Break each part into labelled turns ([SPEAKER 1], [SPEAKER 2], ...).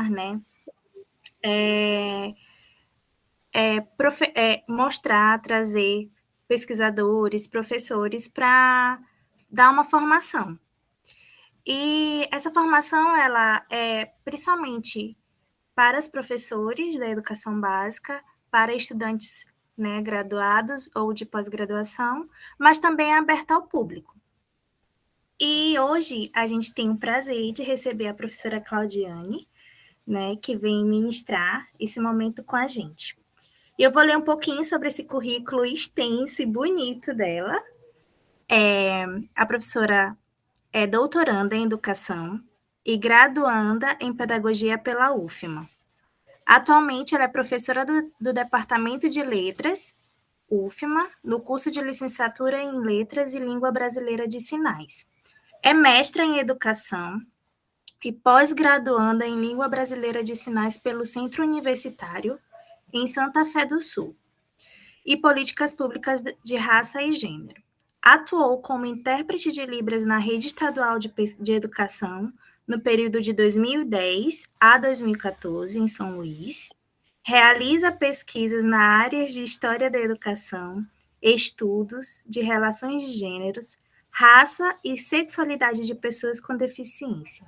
[SPEAKER 1] tentar, né, mostrar, trazer pesquisadores, professores para dar uma formação. E essa formação, ela é principalmente para os professores da educação básica, para estudantes, né, graduados ou de pós-graduação, mas também é aberta ao público. E hoje a gente tem o prazer de receber a professora Claudiane, né, que vem ministrar esse momento com a gente. E eu vou ler um pouquinho sobre esse currículo extenso e bonito dela. A professora é doutoranda em educação e graduanda em pedagogia pela UFMA. Atualmente, ela é professora do Departamento de Letras, UFMA, no curso de licenciatura em Letras e Língua Brasileira de Sinais. É mestra em Educação e pós-graduanda em Língua Brasileira de Sinais pelo Centro Universitário, em Santa Fé do Sul, e Políticas Públicas de Raça e Gênero. Atuou como intérprete de Libras na Rede Estadual de Educação, no período de 2010 a 2014, em São Luís. Realiza pesquisas na área de História da Educação, estudos de relações de gêneros, raça e sexualidade de pessoas com deficiência.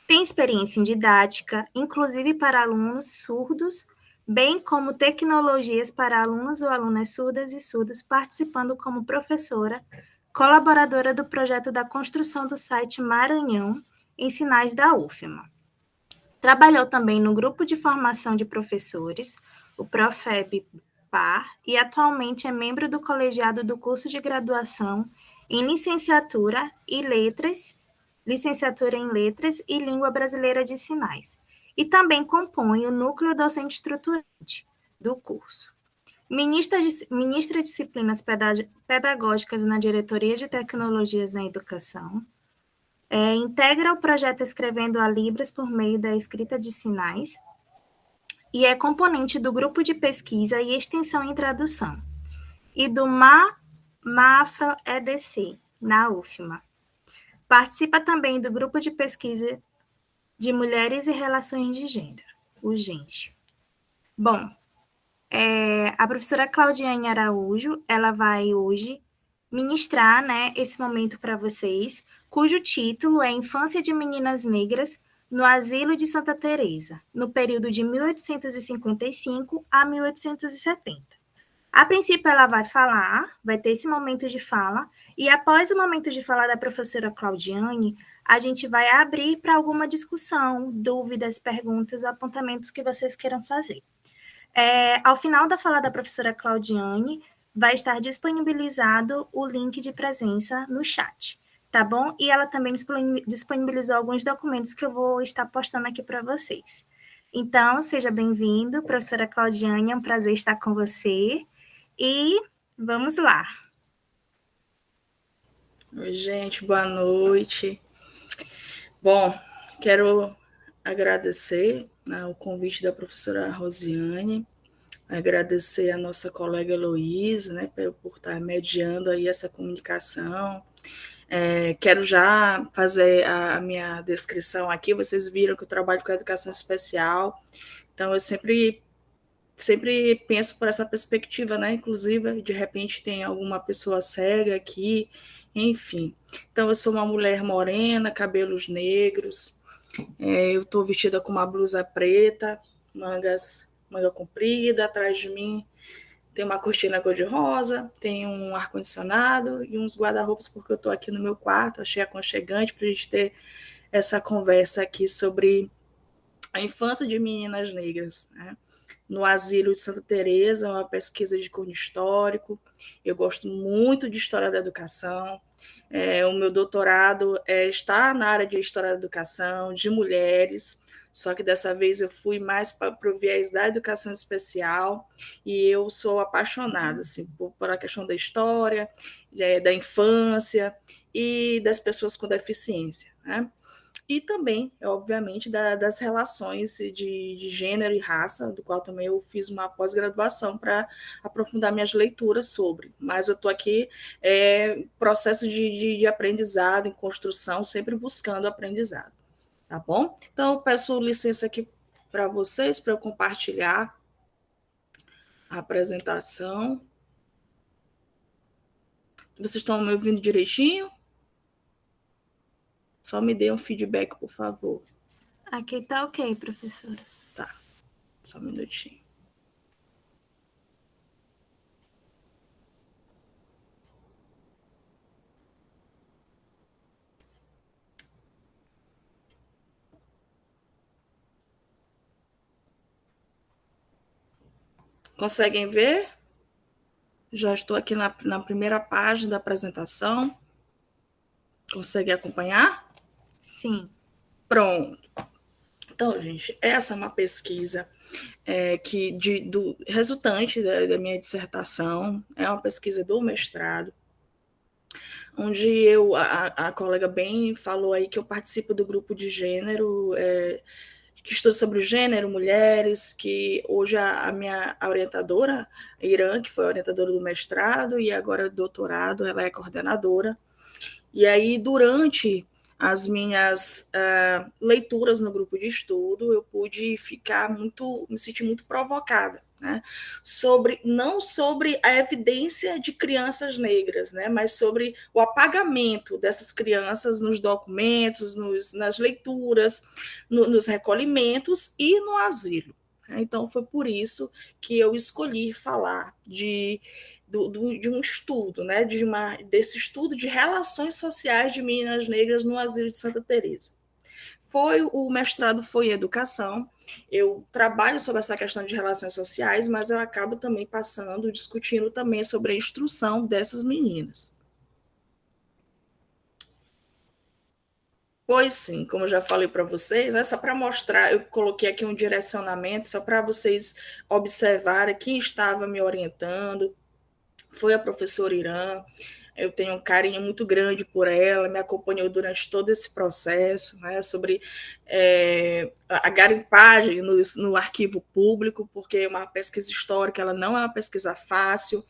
[SPEAKER 1] Tem experiência em didática, inclusive para alunos surdos, bem como tecnologias para alunos ou alunas surdas e surdos, participando como professora, colaboradora do projeto da construção do site Maranhão, em Sinais da UFMA. Trabalhou também no grupo de formação de professores, o Profeb-Par, e atualmente é membro do colegiado do curso de graduação em Licenciatura em Letras e Língua Brasileira de Sinais, e também compõe o núcleo docente estruturante do curso. Ministra disciplinas pedagógicas na Diretoria de Tecnologias na Educação, integra o projeto Escrevendo a Libras por meio da escrita de sinais e é componente do grupo de pesquisa e extensão em tradução e do MAFA-EDC, na UFMA. Participa também do grupo de pesquisa de Mulheres e Relações de Gênero, o GENGE. Bom, a professora Claudiane Araújo, ela vai hoje ministrar, né, esse momento para vocês, cujo título é Infância de Meninas Negras no Asilo de Santa Teresa, no período de 1855 a 1870. A princípio, ela vai ter esse momento de fala, e após o momento de fala da professora Claudiane, a gente vai abrir para alguma discussão, dúvidas, perguntas ou apontamentos que vocês queiram fazer. Ao final da fala da professora Claudiane, vai estar disponibilizado o link de presença no chat, tá bom? E ela também disponibilizou alguns documentos que eu vou estar postando aqui para vocês. Então, seja bem-vindo, professora Claudiane, é um prazer estar com você. E vamos lá.
[SPEAKER 2] Oi, gente, boa noite. Bom, quero agradecer, né, o convite da professora Rosiane, agradecer a nossa colega Heloísa, né, por estar mediando aí essa comunicação. Quero já fazer a minha descrição aqui. Vocês viram que eu trabalho com educação especial, então eu sempre penso por essa perspectiva, né, inclusive, de repente tem alguma pessoa cega aqui, enfim. Então, eu sou uma mulher morena, cabelos negros, eu estou vestida com uma blusa preta, manga comprida, atrás de mim tem uma cortina cor-de-rosa, tem um ar-condicionado e uns guarda-roupas, porque eu estou aqui no meu quarto, achei aconchegante para a gente ter essa conversa aqui sobre a infância de meninas negras, né? No Asilo de Santa Teresa, uma pesquisa de cunho histórico. Eu gosto muito de História da Educação. O meu doutorado está na área de História da Educação, de mulheres, só que dessa vez eu fui mais para o viés da educação especial, e eu sou apaixonada assim, por a questão da história, da infância e das pessoas com deficiência, né? E também, obviamente, das relações de gênero e raça, do qual também eu fiz uma pós-graduação para aprofundar minhas leituras sobre. Mas eu estou aqui processo de aprendizado, em construção, sempre buscando aprendizado. Tá bom? Então, eu peço licença aqui para vocês, para eu compartilhar a apresentação. Vocês estão me ouvindo direitinho? Só me dê um feedback, por favor.
[SPEAKER 1] Aqui tá ok, professora.
[SPEAKER 2] Tá, só um minutinho. Conseguem ver? Já estou aqui na primeira página da apresentação. Consegue acompanhar?
[SPEAKER 1] Sim.
[SPEAKER 2] Pronto. Então, gente, essa é uma pesquisa do resultante da minha dissertação, é uma pesquisa do mestrado, onde a colega bem falou aí que eu participo do grupo de gênero, que estuda sobre o gênero, mulheres, que hoje a minha orientadora, a Irã, que foi orientadora do mestrado e agora doutorado, ela é coordenadora. E aí, durante as minhas leituras no grupo de estudo, eu pude me sentir muito provocada, né? Não sobre a evidência de crianças negras, né? Mas sobre o apagamento dessas crianças nos documentos, nas leituras, nos recolhimentos e no asilo. Então, foi por isso que eu escolhi falar de um estudo, né, desse estudo de relações sociais de meninas negras no asilo de Santa Teresa. O mestrado foi em educação, eu trabalho sobre essa questão de relações sociais, mas eu acabo também discutindo também sobre a instrução dessas meninas. Pois sim, como eu já falei para vocês, só para mostrar, eu coloquei aqui um direcionamento, só para vocês observarem quem estava me orientando, foi a professora Irã. Eu tenho um carinho muito grande por ela, me acompanhou durante todo esse processo, né, sobre a garimpagem no arquivo público, porque é uma pesquisa histórica, ela não é uma pesquisa fácil,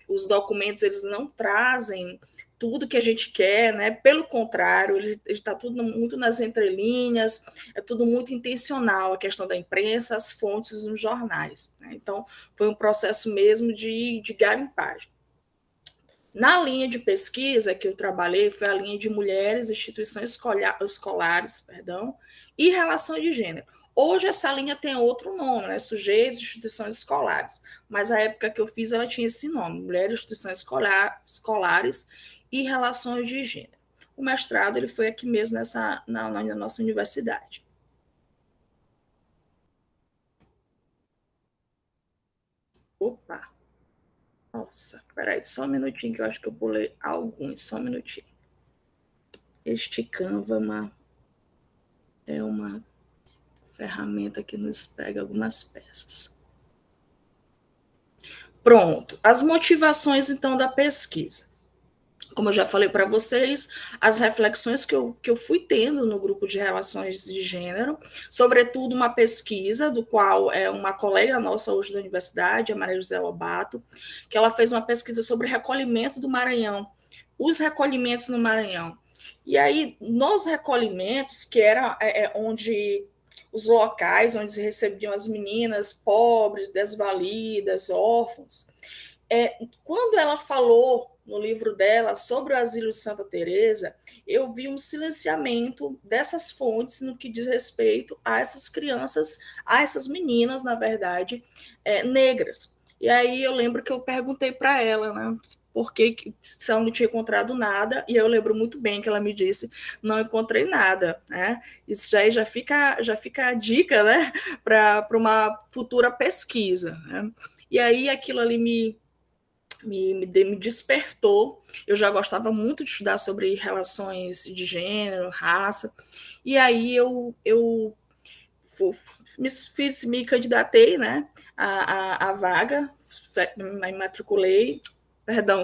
[SPEAKER 2] os documentos eles não trazem tudo que a gente quer, né? Pelo contrário, ele está tudo muito nas entrelinhas, é tudo muito intencional, a questão da imprensa, as fontes nos jornais, né? Então, foi um processo mesmo de garimpagem. Na linha de pesquisa que eu trabalhei, foi a linha de mulheres, instituições escolares, e relações de gênero. Hoje essa linha tem outro nome, né? Sujeitos, instituições escolares. Mas a época que eu fiz, ela tinha esse nome, mulheres, instituições escolares e relações de gênero. O mestrado ele foi aqui mesmo na nossa universidade. Opa! Nossa, peraí, só um minutinho que eu acho que eu pulei alguns, só um minutinho. Este Canva é uma ferramenta que nos pega algumas peças. Pronto, as motivações, então, da pesquisa. Como eu já falei para vocês, as reflexões que eu fui tendo no grupo de relações de gênero, sobretudo uma pesquisa, do qual é uma colega nossa hoje da universidade, a Maria José Lobato, que ela fez uma pesquisa sobre recolhimento do Maranhão, os recolhimentos no Maranhão. E aí, nos recolhimentos, que era onde os locais onde se recebiam as meninas pobres, desvalidas, órfãs, quando ela falou no livro dela sobre o asilo de Santa Teresa, eu vi um silenciamento dessas fontes no que diz respeito a essas crianças, a essas meninas, na verdade, negras. E aí eu lembro que eu perguntei para ela, né, porque se ela não tinha encontrado nada, e eu lembro muito bem que ela me disse, não encontrei nada, né? Isso já fica a dica, né, para uma futura pesquisa, né? E aí aquilo ali me despertou. Eu já gostava muito de estudar sobre relações de gênero, raça, e aí eu me candidatei, né, a vaga, me matriculei,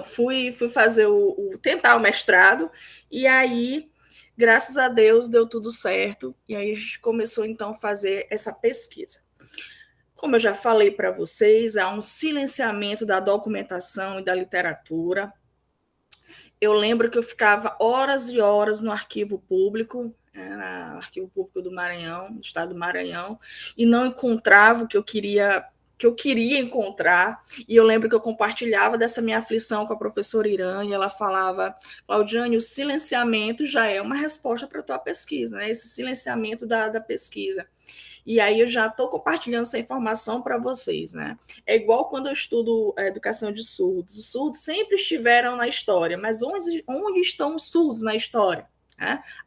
[SPEAKER 2] fui fazer tentar o mestrado, e aí, graças a Deus, deu tudo certo, e aí a gente começou, então, a fazer essa pesquisa. Como eu já falei para vocês, há um silenciamento da documentação e da literatura. Eu lembro que eu ficava horas e horas no arquivo público, no Arquivo Público do Maranhão, no estado do Maranhão, e não encontrava o que eu queria encontrar, e eu lembro que eu compartilhava dessa minha aflição com a professora Irã, e ela falava: Claudiane, o silenciamento já é uma resposta para a tua pesquisa, né? Esse silenciamento da pesquisa. E aí eu já estou compartilhando essa informação para vocês, né? É igual quando eu estudo a educação de surdos. Os surdos sempre estiveram na história, mas onde estão os surdos na história?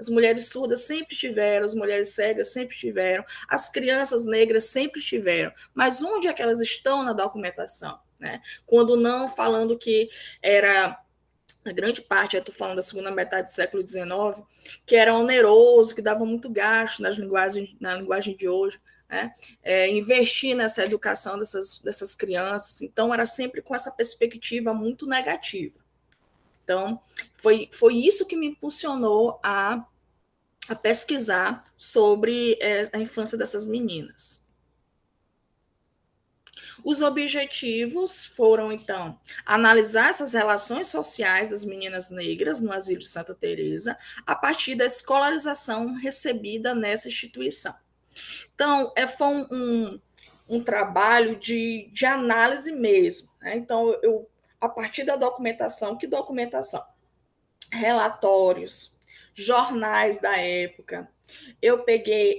[SPEAKER 2] As mulheres surdas sempre estiveram, as mulheres cegas sempre estiveram, as crianças negras sempre estiveram, mas onde é que elas estão na documentação? Né? Quando não falando que era, na grande parte, eu estou falando da segunda metade do século XIX, que era oneroso, que dava muito gasto na linguagem de hoje, né? Investir nessa educação dessas crianças, então era sempre com essa perspectiva muito negativa. Então, foi isso que me impulsionou a pesquisar sobre a infância dessas meninas. Os objetivos foram, então, analisar essas relações sociais das meninas negras no Asilo de Santa Teresa a partir da escolarização recebida nessa instituição. Então, foi um trabalho de análise mesmo. Né? Então, a partir da documentação, que documentação? Relatórios, jornais da época. Eu peguei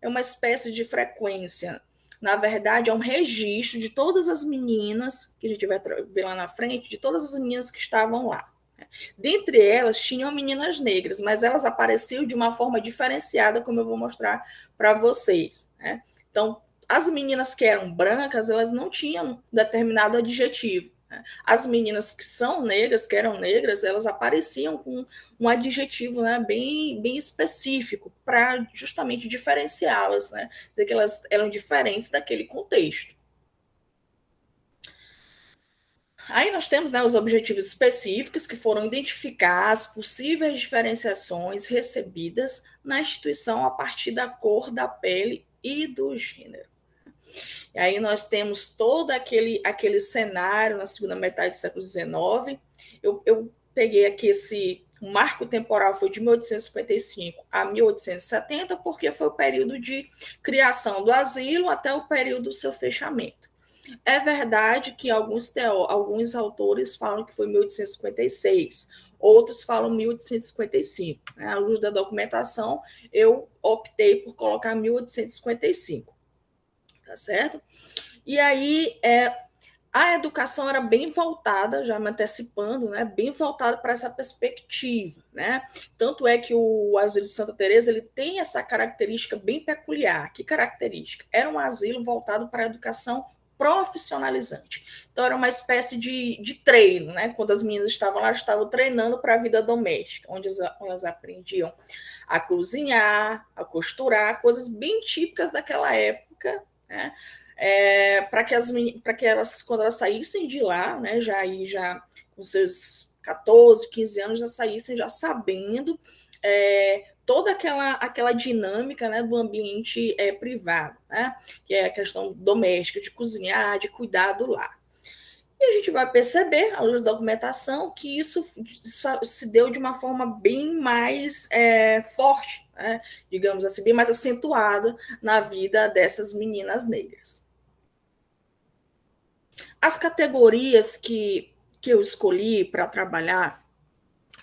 [SPEAKER 2] é uma espécie de frequência. Na verdade, é um registro de todas as meninas, que a gente vai ver lá na frente, de todas as meninas que estavam lá. Dentre elas, tinham meninas negras, mas elas apareciam de uma forma diferenciada, como eu vou mostrar para vocês. Né? Então, as meninas que eram brancas, elas não tinham determinado adjetivo. As meninas que são negras, que eram negras, elas apareciam com um adjetivo, né, bem específico, para justamente diferenciá-las, né, dizer que elas eram diferentes daquele contexto. Aí nós temos, né, os objetivos específicos, que foram identificar as possíveis diferenciações recebidas na instituição a partir da cor da pele e do gênero. E aí nós temos todo aquele cenário na segunda metade do século XIX. Eu peguei aqui o marco temporal foi de 1855 a 1870, porque foi o período de criação do asilo até o período do seu fechamento. É verdade que alguns autores falam que foi 1856, outros falam 1855. Né? À luz da documentação, eu optei por colocar 1855. Tá certo? E aí, a educação era bem voltada, já me antecipando, né, bem voltada para essa perspectiva. Né? Tanto é que o Asilo de Santa Teresa ele tem essa característica bem peculiar. Que característica? Era um asilo voltado para a educação profissionalizante. Então, era uma espécie de treino. Né? Quando as meninas estavam lá, estavam treinando para a vida doméstica, onde elas aprendiam a cozinhar, a costurar, coisas bem típicas daquela época, né? Para que elas, quando elas saíssem de lá, né, já com seus 14, 15 anos, já saíssem já sabendo toda aquela dinâmica, né, do ambiente privado, né, que é a questão doméstica, de cozinhar, de cuidar do lar. E a gente vai perceber, à luz da documentação, que isso se deu de uma forma bem mais forte, né, digamos assim, bem mais acentuada na vida dessas meninas negras. As categorias que eu escolhi para trabalhar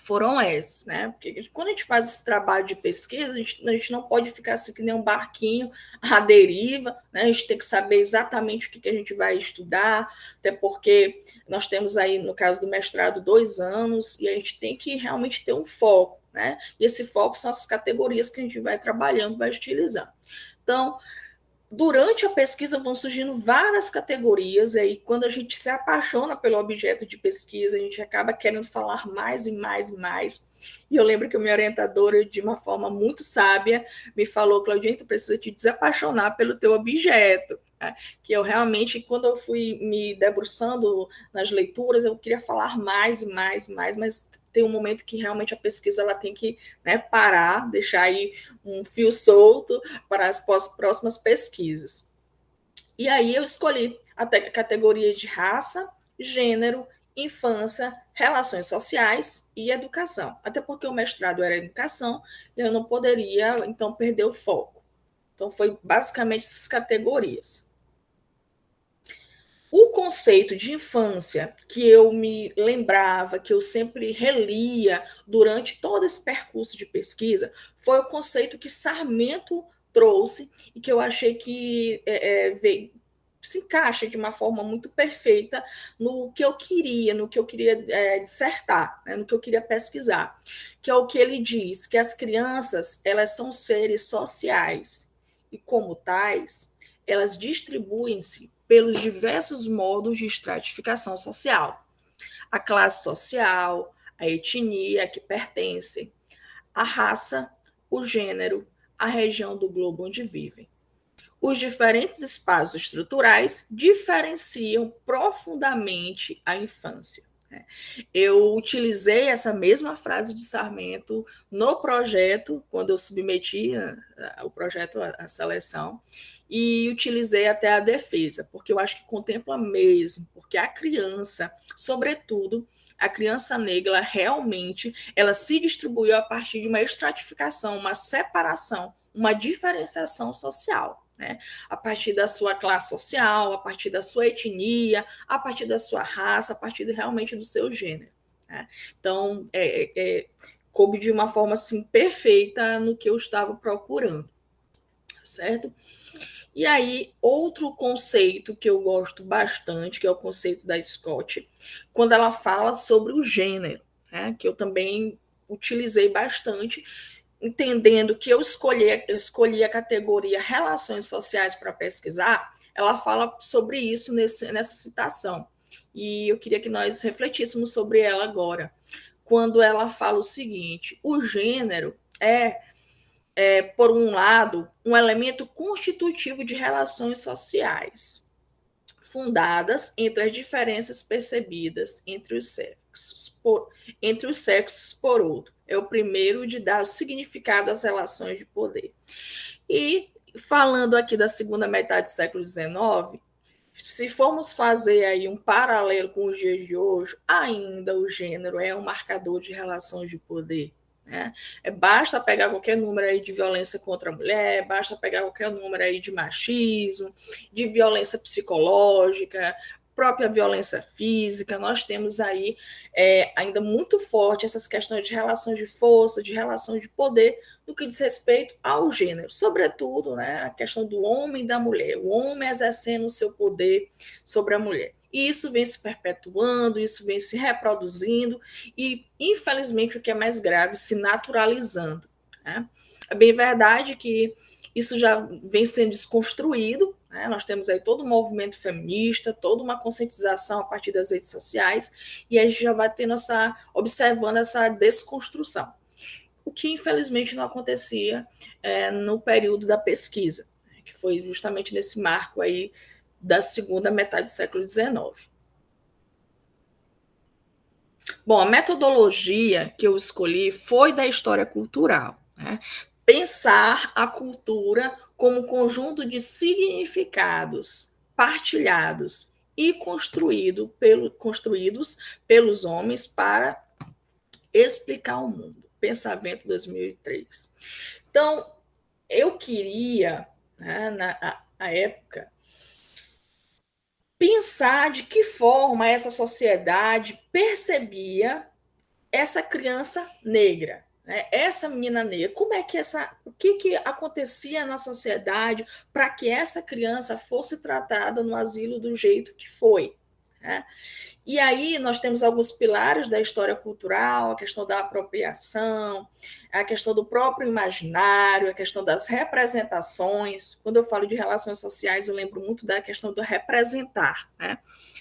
[SPEAKER 2] foram essas, né? Porque quando a gente faz esse trabalho de pesquisa, a gente não pode ficar assim que nem um barquinho à deriva, né? A gente tem que saber exatamente o que a gente vai estudar, até porque nós temos aí, no caso do mestrado, 2 anos, e a gente tem que realmente ter um foco, né? E esse foco são as categorias que a gente vai trabalhando, vai utilizando. Então, durante a pesquisa vão surgindo várias categorias, e aí quando a gente se apaixona pelo objeto de pesquisa, a gente acaba querendo falar mais e mais e mais. E eu lembro que a minha orientadora, de uma forma muito sábia, me falou: Claudinha, tu precisa te desapaixonar pelo teu objeto. Que eu realmente, quando eu fui me debruçando nas leituras, eu queria falar mais e mais e mais, mas tem um momento que realmente a pesquisa ela tem que, né, parar, deixar aí um fio solto para as próximas pesquisas. E aí eu escolhi a categoria de raça, gênero, infância, relações sociais e educação. Até porque o mestrado era educação, eu não poderia, então, perder o foco. Então, foi basicamente essas categorias. O conceito de infância que eu me lembrava, que eu sempre relia durante todo esse percurso de pesquisa, foi o conceito que Sarmento trouxe e que eu achei que veio, se encaixa de uma forma muito perfeita no que eu queria dissertar, né, no que eu queria pesquisar, que é o que ele diz, que as crianças, elas são seres sociais e, como tais, elas distribuem-se pelos diversos modos de estratificação social. A classe social, a etnia a que pertencem, a raça, o gênero, a região do globo onde vivem. Os diferentes espaços estruturais diferenciam profundamente a infância. Eu utilizei essa mesma frase de Sarmento no projeto, quando eu submeti o projeto à seleção, e utilizei até a defesa, porque eu acho que contempla mesmo, porque a criança, sobretudo, a criança negra, realmente, ela se distribuiu a partir de uma estratificação, uma separação, uma diferenciação social. Né? A partir da sua classe social, a partir da sua etnia, a partir da sua raça, a partir realmente do seu gênero. Né? Então, coube de uma forma assim, perfeita no que eu estava procurando, certo? E aí, outro conceito que eu gosto bastante, que é o conceito da Scott, quando ela fala sobre o gênero, né? Que eu também utilizei bastante, entendendo que eu escolhi a categoria Relações Sociais para pesquisar, ela fala sobre isso nessa citação. E eu queria que nós refletíssemos sobre ela agora. Quando ela fala o seguinte: o gênero por um lado, um elemento constitutivo de relações sociais, fundadas entre as diferenças percebidas entre os sexos, por outro. É o primeiro de dar o significado às relações de poder. E, falando aqui da segunda metade do século XIX, se formos fazer aí um paralelo com os dias de hoje, ainda o gênero é um marcador de relações de poder. Né? Basta pegar qualquer número aí de violência contra a mulher, basta pegar qualquer número aí de machismo, de violência psicológica, própria violência física, nós temos aí ainda muito forte essas questões de relações de força, de relações de poder, no que diz respeito ao gênero, sobretudo, né, a questão do homem e da mulher, o homem exercendo o seu poder sobre a mulher. E isso vem se perpetuando, isso vem se reproduzindo e, infelizmente, o que é mais grave, se naturalizando. Né? É bem verdade que isso já vem sendo desconstruído, né? Nós temos aí todo um movimento feminista, toda uma conscientização a partir das redes sociais, e a gente já vai tendo observando essa desconstrução. O que, infelizmente, não acontecia no período da pesquisa, que foi justamente nesse marco aí da segunda metade do século XIX. Bom, a metodologia que eu escolhi foi da história cultural. Né? Pensar a cultura como conjunto de significados partilhados e construídos pelos homens para explicar o mundo. Pensamento 2003. Então, eu queria, né, na época, pensar de que forma essa sociedade percebia essa criança negra, né? Essa menina negra, como é que o que acontecia na sociedade para que essa criança fosse tratada no asilo do jeito que foi, né? E aí nós temos alguns pilares da história cultural, a questão da apropriação, a questão do próprio imaginário, a questão das representações. Quando eu falo de relações sociais, eu lembro muito da questão do representar, né?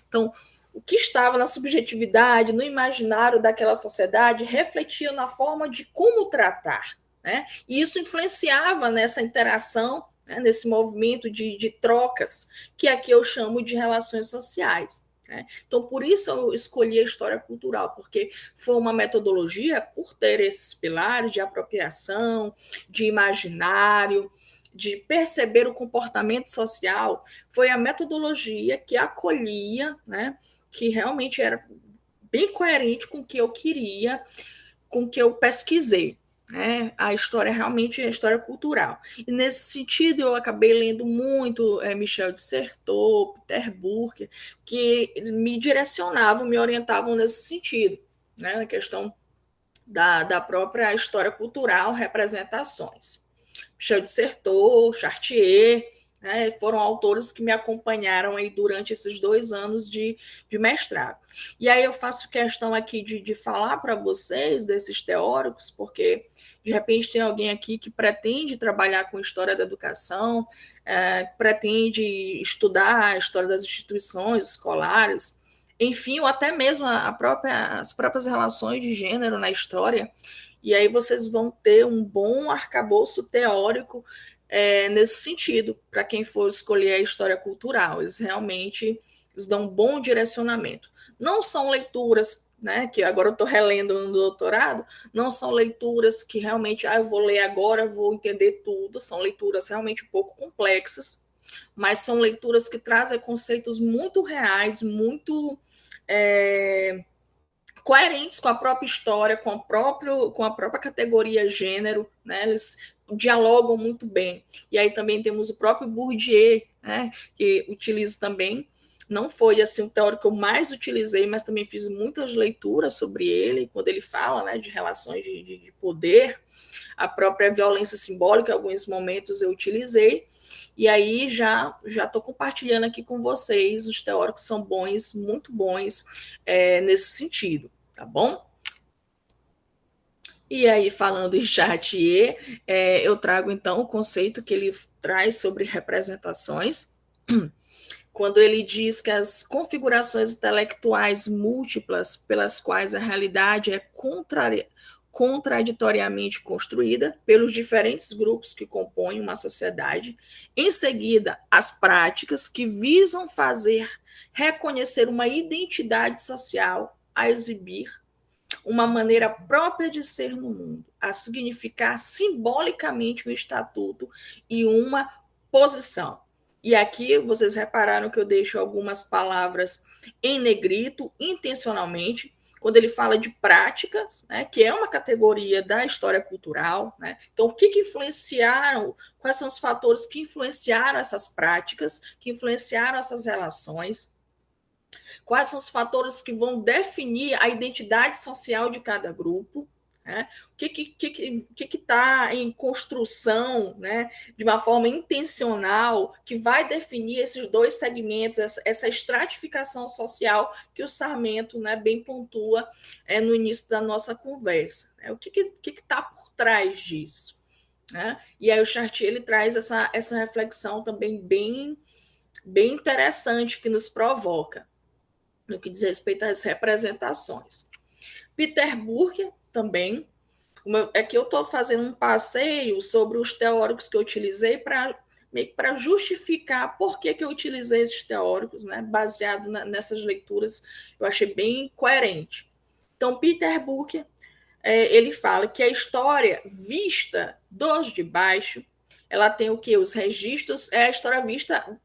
[SPEAKER 2] Então, o que estava na subjetividade, no imaginário daquela sociedade, refletia na forma de como tratar, né? E isso influenciava nessa interação, né, nesse movimento de trocas, que aqui eu chamo de relações sociais. Então, por isso eu escolhi a história cultural, porque foi uma metodologia, por ter esses pilares de apropriação, de imaginário, de perceber o comportamento social, foi a metodologia que acolhia, né, que realmente era bem coerente com o que eu queria, com o que eu pesquisei. A história realmente é a história cultural. E nesse sentido, eu acabei lendo muito Michel de Certeau, Peter Burke, que me direcionavam, me orientavam nesse sentido, na questão da própria história cultural, representações. Michel de Certeau, Chartier, foram autores que me acompanharam aí durante esses 2 anos de mestrado. E aí eu faço questão aqui de falar para vocês desses teóricos, porque de repente tem alguém aqui que pretende trabalhar com história da educação, pretende estudar a história das instituições escolares, enfim, ou até mesmo as próprias relações de gênero na história. E aí vocês vão ter um bom arcabouço teórico nesse sentido, para quem for escolher a história cultural. Eles realmente dão um bom direcionamento. Não são leituras, que agora eu estou relendo no doutorado, não são leituras que realmente, eu vou ler agora, vou entender tudo, são leituras realmente um pouco complexas, mas são leituras que trazem conceitos muito reais, muito coerentes com a própria história, com a própria categoria gênero, eles dialogam muito bem. E aí também temos o próprio Bourdieu, que utilizo também. Não foi assim o teórico que eu mais utilizei, mas também fiz muitas leituras sobre ele, quando ele fala de relações de poder, a própria violência simbólica, em alguns momentos eu utilizei. E aí já estou compartilhando aqui com vocês, os teóricos são bons, muito bons nesse sentido, tá bom? E aí, falando em Chartier, eu trago então o conceito que ele traz sobre representações, quando ele diz que as configurações intelectuais múltiplas pelas quais a realidade é contraditoriamente construída pelos diferentes grupos que compõem uma sociedade. Em seguida, as práticas que visam fazer reconhecer uma identidade social, a exibir uma maneira própria de ser no mundo, a significar simbolicamente um estatuto e uma posição. E aqui vocês repararam que eu deixo algumas palavras em negrito, intencionalmente, quando ele fala de práticas, que é uma categoria da história cultural. Então, o que influenciaram, quais são os fatores que influenciaram essas práticas, que influenciaram essas relações, quais são os fatores que vão definir a identidade social de cada grupo, o que está em construção, de uma forma intencional, que vai definir esses 2 segmentos, essa estratificação social que o Sarmento bem pontua no início da nossa conversa. O que está por trás disso? E aí o Chartier ele traz essa reflexão também bem interessante que nos provoca no que diz respeito às representações. Peter Burke também, é que eu estou fazendo um passeio sobre os teóricos que eu utilizei para justificar por que eu utilizei esses teóricos, baseado nessas leituras, eu achei bem coerente. Então, Peter Burke, ele fala que a história vista dos de baixo, ela tem o que? Os registros, a história vista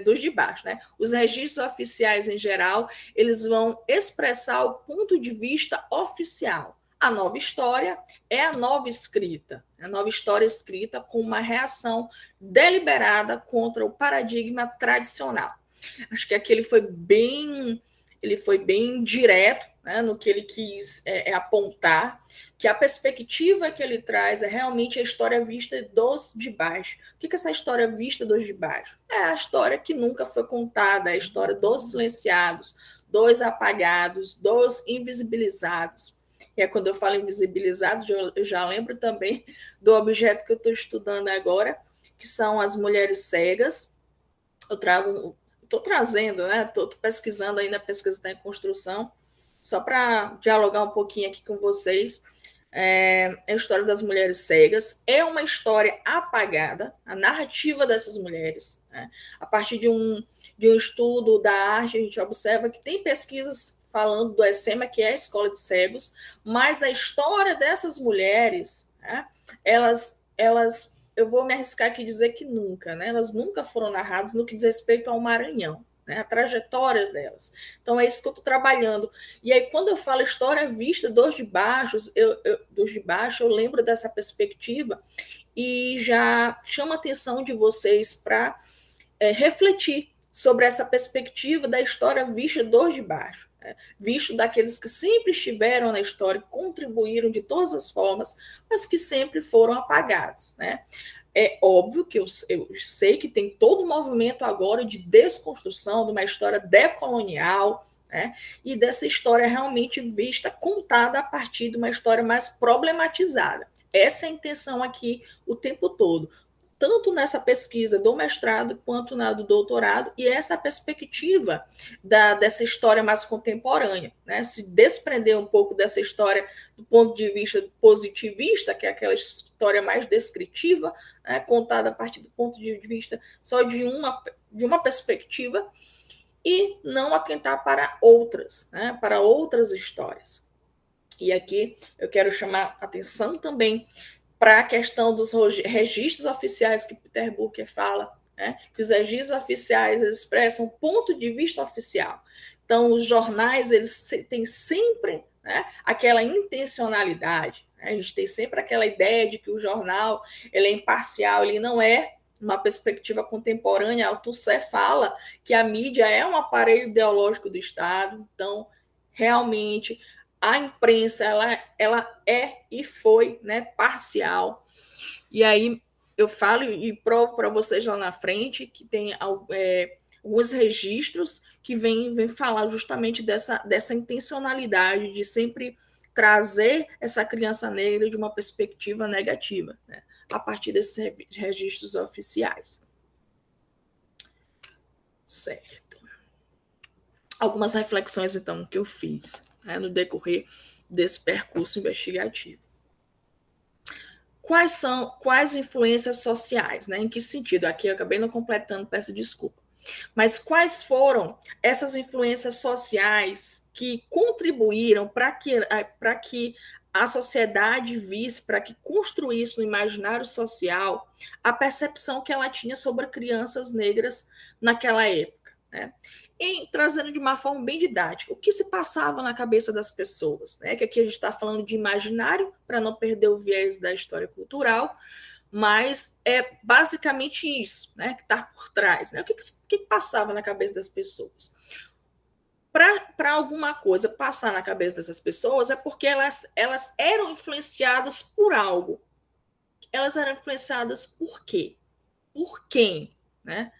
[SPEAKER 2] dos de baixo. Os registros oficiais, em geral, eles vão expressar o ponto de vista oficial. A nova história é a nova escrita, a nova história escrita com uma reação deliberada contra o paradigma tradicional. Acho que aqui ele foi bem direto no que ele quis apontar, que a perspectiva que ele traz é realmente a história vista dos de baixo. O que é essa história vista dos de baixo? É a história que nunca foi contada, a história dos silenciados, dos apagados, dos invisibilizados. E é quando eu falo invisibilizados, eu já lembro também do objeto que eu estou estudando agora, que são as mulheres cegas. Estou trazendo, estou pesquisando ainda, a pesquisa está em construção, só para dialogar um pouquinho aqui com vocês. A história das mulheres cegas é uma história apagada, a narrativa dessas mulheres. A partir de um estudo da arte, a gente observa que tem pesquisas falando do ESEMA, que é a escola de cegos, mas a história dessas mulheres, elas eu vou me arriscar aqui dizer que nunca, elas nunca foram narradas no que diz respeito ao Maranhão. né, a trajetória delas. Então, é isso que eu estou trabalhando. E aí, quando eu falo história vista dos de baixo, eu lembro dessa perspectiva e já chamo a atenção de vocês para refletir sobre essa perspectiva da história vista dos de baixo, né? Visto daqueles que sempre estiveram na história, contribuíram de todas as formas, mas que sempre foram apagados, né? É óbvio que eu sei que tem todo um movimento agora de desconstrução de uma história decolonial, né? E dessa história realmente vista, contada a partir de uma história mais problematizada. Essa é a intenção aqui o tempo todo, tanto nessa pesquisa do mestrado quanto na do doutorado, e essa perspectiva dessa história mais contemporânea, né? Se desprender um pouco dessa história do ponto de vista positivista, que é aquela história mais descritiva, né? Contada a partir do ponto de vista só de uma perspectiva, e não atentar para outras, né? Para outras histórias. E aqui eu quero chamar atenção também para a questão dos registros oficiais que Peter Booker fala, né? Que os registros oficiais expressam ponto de vista oficial. Então, os jornais eles têm sempre, né, aquela intencionalidade, né? A gente tem sempre aquela ideia de que o jornal ele é imparcial, ele não é uma perspectiva contemporânea. A Althusser fala que a mídia é um aparelho ideológico do Estado, então, realmente, a imprensa ela é e foi, né, parcial. E aí eu falo e provo para vocês lá na frente que tem alguns registros que vêm falar justamente dessa intencionalidade de sempre trazer essa criança negra de uma perspectiva negativa, né, a partir desses registros oficiais. Certo. Algumas reflexões, então, que eu fiz, né, no decorrer desse percurso investigativo. Quais influências sociais, né? Em que sentido? Aqui eu acabei não completando, peço desculpa. Mas quais foram essas influências sociais que contribuíram para que a sociedade visse, para que construísse no imaginário social a percepção que ela tinha sobre crianças negras naquela época, né? E trazendo de uma forma bem didática, o que se passava na cabeça das pessoas, né? Que aqui a gente está falando de imaginário, para não perder o viés da história cultural, mas é basicamente isso, né, que está por trás, né? O que passava na cabeça das pessoas? Para alguma coisa passar na cabeça dessas pessoas é porque elas eram influenciadas por algo. Elas eram influenciadas por quê? Por quem? Né?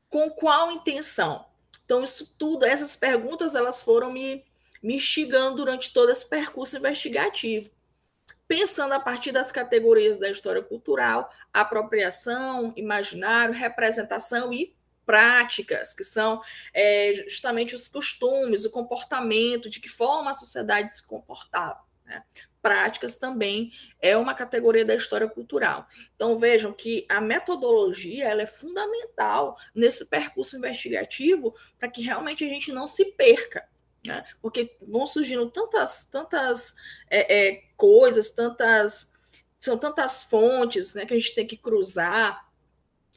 [SPEAKER 2] Com qual intenção? Então, isso tudo, essas perguntas, elas foram me instigando durante todo esse percurso investigativo, pensando a partir das categorias da história cultural, apropriação, imaginário, representação e práticas, que são justamente os costumes, o comportamento, de que forma a sociedade se comportava, né? Práticas também é uma categoria da história cultural. Então, vejam que a metodologia ela é fundamental nesse percurso investigativo para que realmente a gente não se perca, né? Porque vão surgindo tantas coisas, são tantas fontes, né, que a gente tem que cruzar,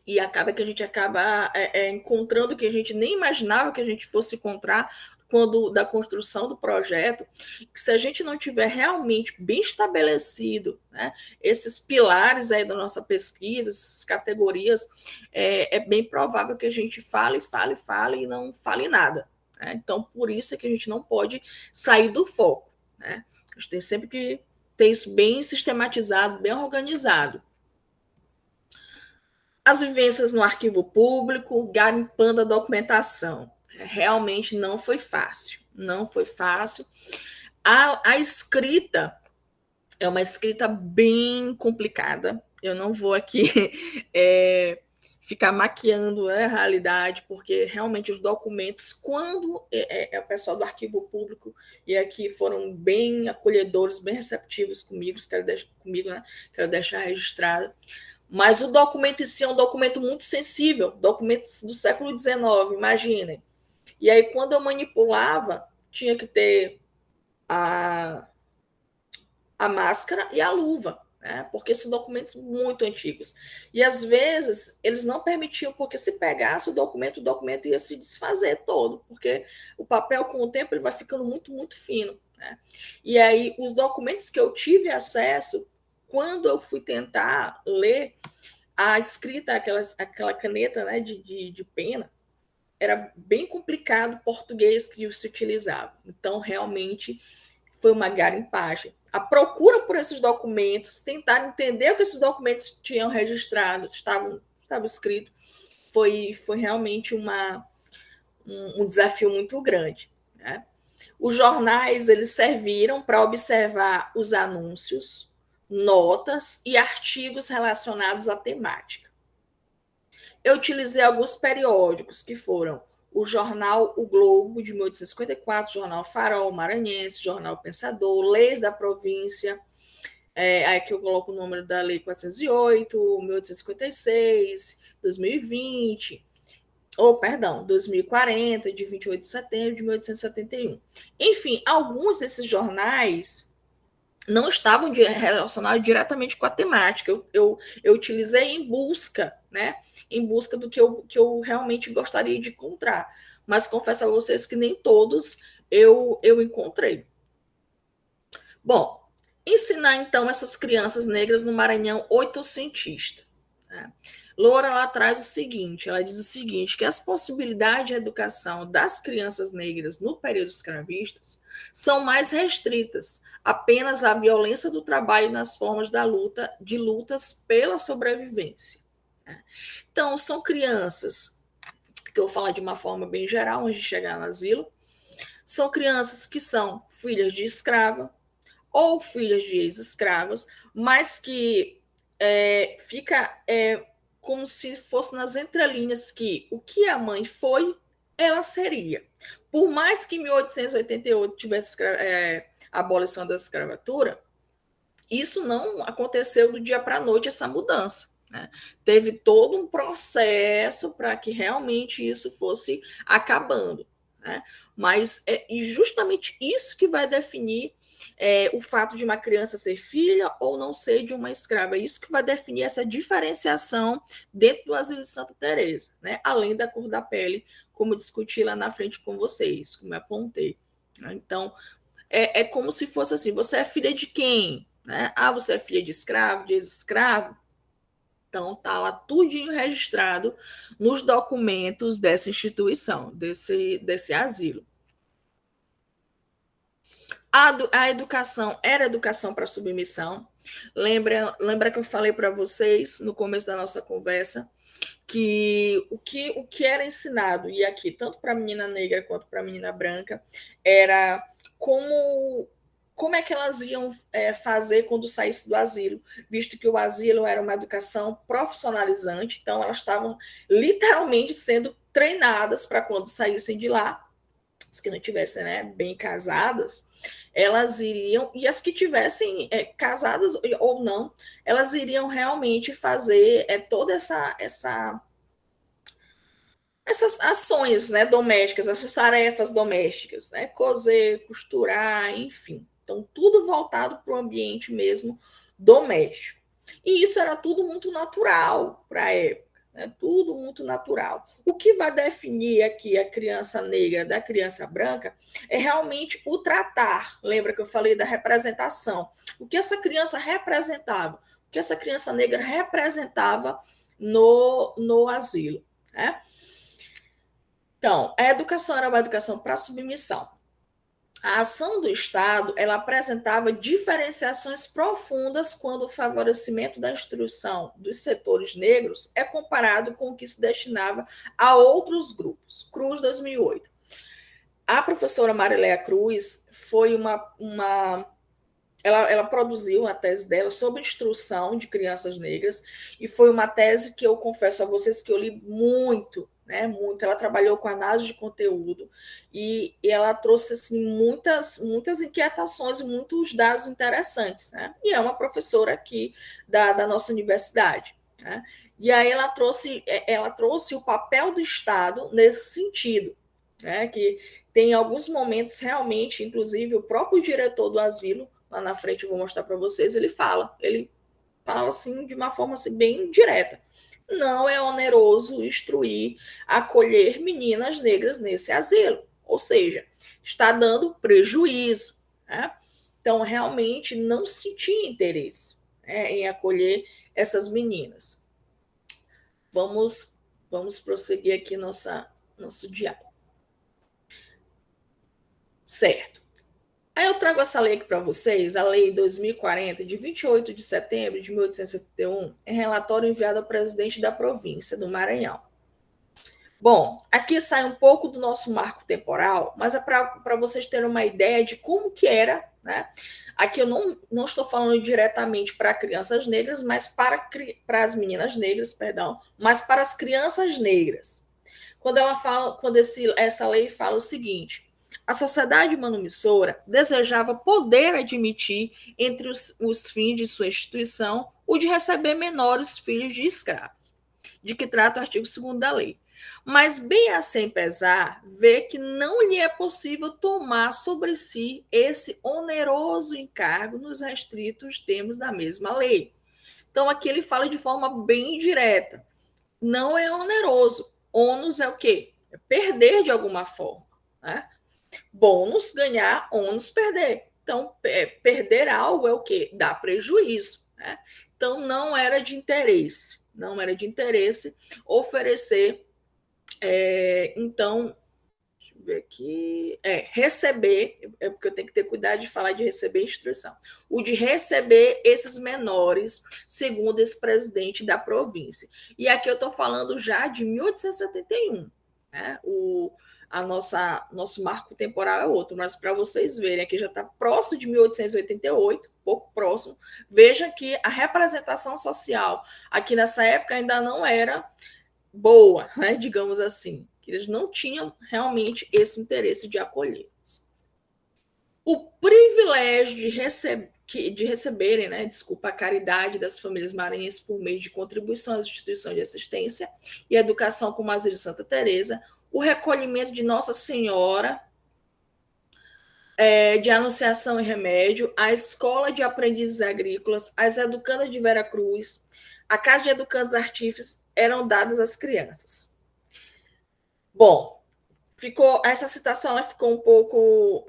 [SPEAKER 2] e acaba que a gente acaba encontrando o que a gente nem imaginava que a gente fosse encontrar quando da construção do projeto, que se a gente não tiver realmente bem estabelecido, né, esses pilares aí da nossa pesquisa, essas categorias, é bem provável que a gente fale e não fale nada, né? Então, por isso é que a gente não pode sair do foco, né? A gente tem sempre que ter isso bem sistematizado, bem organizado. As vivências no arquivo público, garimpando a documentação. Realmente não foi fácil. Não foi fácil. A escrita é uma escrita bem complicada. Eu não vou aqui ficar maquiando a realidade, porque realmente os documentos, quando o pessoal do arquivo público, e aqui foram bem acolhedores, bem receptivos comigo, né? Quero deixar registrado. Mas o documento em si é um documento muito sensível, documentos do século XIX, imaginem. E aí, quando eu manipulava, tinha que ter a máscara e a luva, né? Porque são documentos muito antigos. E, às vezes, eles não permitiam, porque se pegasse o documento ia se desfazer todo, porque o papel, com o tempo, ele vai ficando muito, muito fino, né? E aí, os documentos que eu tive acesso, quando eu fui tentar ler a escrita, aquela caneta, né, de pena, era bem complicado o português que se utilizava. Então, realmente, foi uma garimpagem. A procura por esses documentos, tentar entender o que esses documentos tinham registrado, estava escrito, foi realmente um desafio muito grande, né? Os jornais, eles serviram para observar os anúncios, notas e artigos relacionados à temática. Eu utilizei alguns periódicos que foram o jornal O Globo, de 1854, jornal Farol Maranhense, jornal Pensador, Leis da Província, aí que eu coloco o número da Lei 408, 1856, 2020, perdão, 2040, de 28 de setembro de 1871. Enfim, alguns desses jornais não estavam relacionados diretamente com a temática. Eu utilizei em busca, né? Em busca do que eu realmente gostaria de encontrar. Mas confesso a vocês que nem todos eu encontrei. Bom, ensinar então essas crianças negras no Maranhão oitocentista. Né? Loura lá traz o seguinte, ela diz o seguinte, que as possibilidades de educação das crianças negras no período escravista são mais restritas, apenas à violência do trabalho nas formas de lutas pela sobrevivência. Né? Então, são crianças, que eu vou falar de uma forma bem geral, antes de chegar no asilo, são crianças que são filhas de escrava, ou filhas de ex-escravas, mas que fica como se fosse nas entrelinhas que o que a mãe foi, ela seria. Por mais que em 1888 tivesse a abolição da escravatura, isso não aconteceu do dia para a noite, essa mudança. Né? Teve todo um processo para que realmente isso fosse acabando. Né? Mas é justamente isso que vai definir o fato de uma criança ser filha ou não ser de uma escrava. É isso que vai definir essa diferenciação dentro do Asilo de Santa Teresa, né? Além da cor da pele, como discuti lá na frente com vocês, como eu apontei. Então, é como se fosse assim, você é filha de quem? Né? Ah, você é filha de escravo, de ex-escravo? Então, está lá tudinho registrado nos documentos dessa instituição, desse asilo. A educação era educação para submissão. Lembra que eu falei para vocês no começo da nossa conversa que o que era ensinado, e aqui, tanto para a menina negra quanto para a menina branca, era como é que elas iam fazer quando saísse do asilo, visto que o asilo era uma educação profissionalizante, então elas estavam literalmente sendo treinadas para quando saíssem de lá, as que não tivessem, né, bem casadas, elas iriam, e as que tivessem casadas ou não, elas iriam realmente fazer toda essas ações, né, domésticas, essas tarefas domésticas, né, cozer, costurar, enfim. Então, tudo voltado para o ambiente mesmo doméstico. E isso era tudo muito natural para a época, né, tudo muito natural. O que vai definir aqui a criança negra da criança branca é realmente o tratar. Lembra que eu falei da representação? O que essa criança representava? O que essa criança negra representava no asilo, né? Então, a educação era uma educação para submissão. A ação do Estado, ela apresentava diferenciações profundas quando o favorecimento da instrução dos setores negros é comparado com o que se destinava a outros grupos. Cruz, 2008. A professora Mariléia Cruz foi ela produziu a tese dela sobre instrução de crianças negras e foi uma tese que eu confesso a vocês que eu li muito, né, muito. Ela trabalhou com análise de conteúdo e ela trouxe assim, muitas inquietações e muitos dados interessantes, né? E é uma professora aqui da nossa universidade, né? E aí ela trouxe o papel do Estado nesse sentido, né? Que tem alguns momentos realmente, inclusive o próprio diretor do asilo, lá na frente eu vou mostrar para vocês, ele fala, ele fala assim de uma forma assim, bem direta. Não é oneroso instruir, acolher meninas negras nesse asilo. Ou seja, está dando prejuízo. Né? Então, realmente não se tinha interesse, né, em acolher essas meninas. Vamos prosseguir aqui nosso diálogo. Certo. Aí eu trago essa lei aqui para vocês, a Lei 2040, de 28 de setembro de 1871, em relatório enviado ao presidente da província do Maranhão. Bom, aqui sai um pouco do nosso marco temporal, mas é para vocês terem uma ideia de como que era, né? Aqui eu não estou falando diretamente para crianças negras, mas para as meninas negras, perdão, mas para as crianças negras. Quando essa lei fala o seguinte: a sociedade manumissora desejava poder admitir entre os fins de sua instituição o de receber menores filhos de escravos, de que trata o artigo 2º da lei. Mas, bem a sem pesar, vê que não lhe é possível tomar sobre si esse oneroso encargo nos restritos termos da mesma lei. Então, aqui ele fala de forma bem direta. Não é oneroso. Ônus é o quê? É perder de alguma forma. Né? Bônus, ganhar, ônus, perder. Então, perder algo é o quê? Dá prejuízo. Né? Então, não era de interesse. Não era de interesse oferecer. Então, deixa eu ver aqui. Receber, porque eu tenho que ter cuidado de falar de receber instrução. O de receber esses menores, segundo esse presidente da província. E aqui eu estou falando já de 1871. Né? Nosso marco temporal é outro, mas para vocês verem, aqui já está próximo de 1888, pouco próximo. Veja que a representação social aqui nessa época ainda não era boa, né, digamos assim, que eles não tinham realmente esse interesse de acolher. O privilégio de receberem, né, a caridade das famílias maranhenses por meio de contribuição às instituições de assistência e educação como a Asilo de Santa Teresa, o recolhimento de Nossa Senhora de Anunciação e Remédio, a Escola de Aprendizes Agrícolas, as Educandas de Vera Cruz, a Casa de Educandos Artífices eram dadas às crianças. Bom, essa citação ela ficou um pouco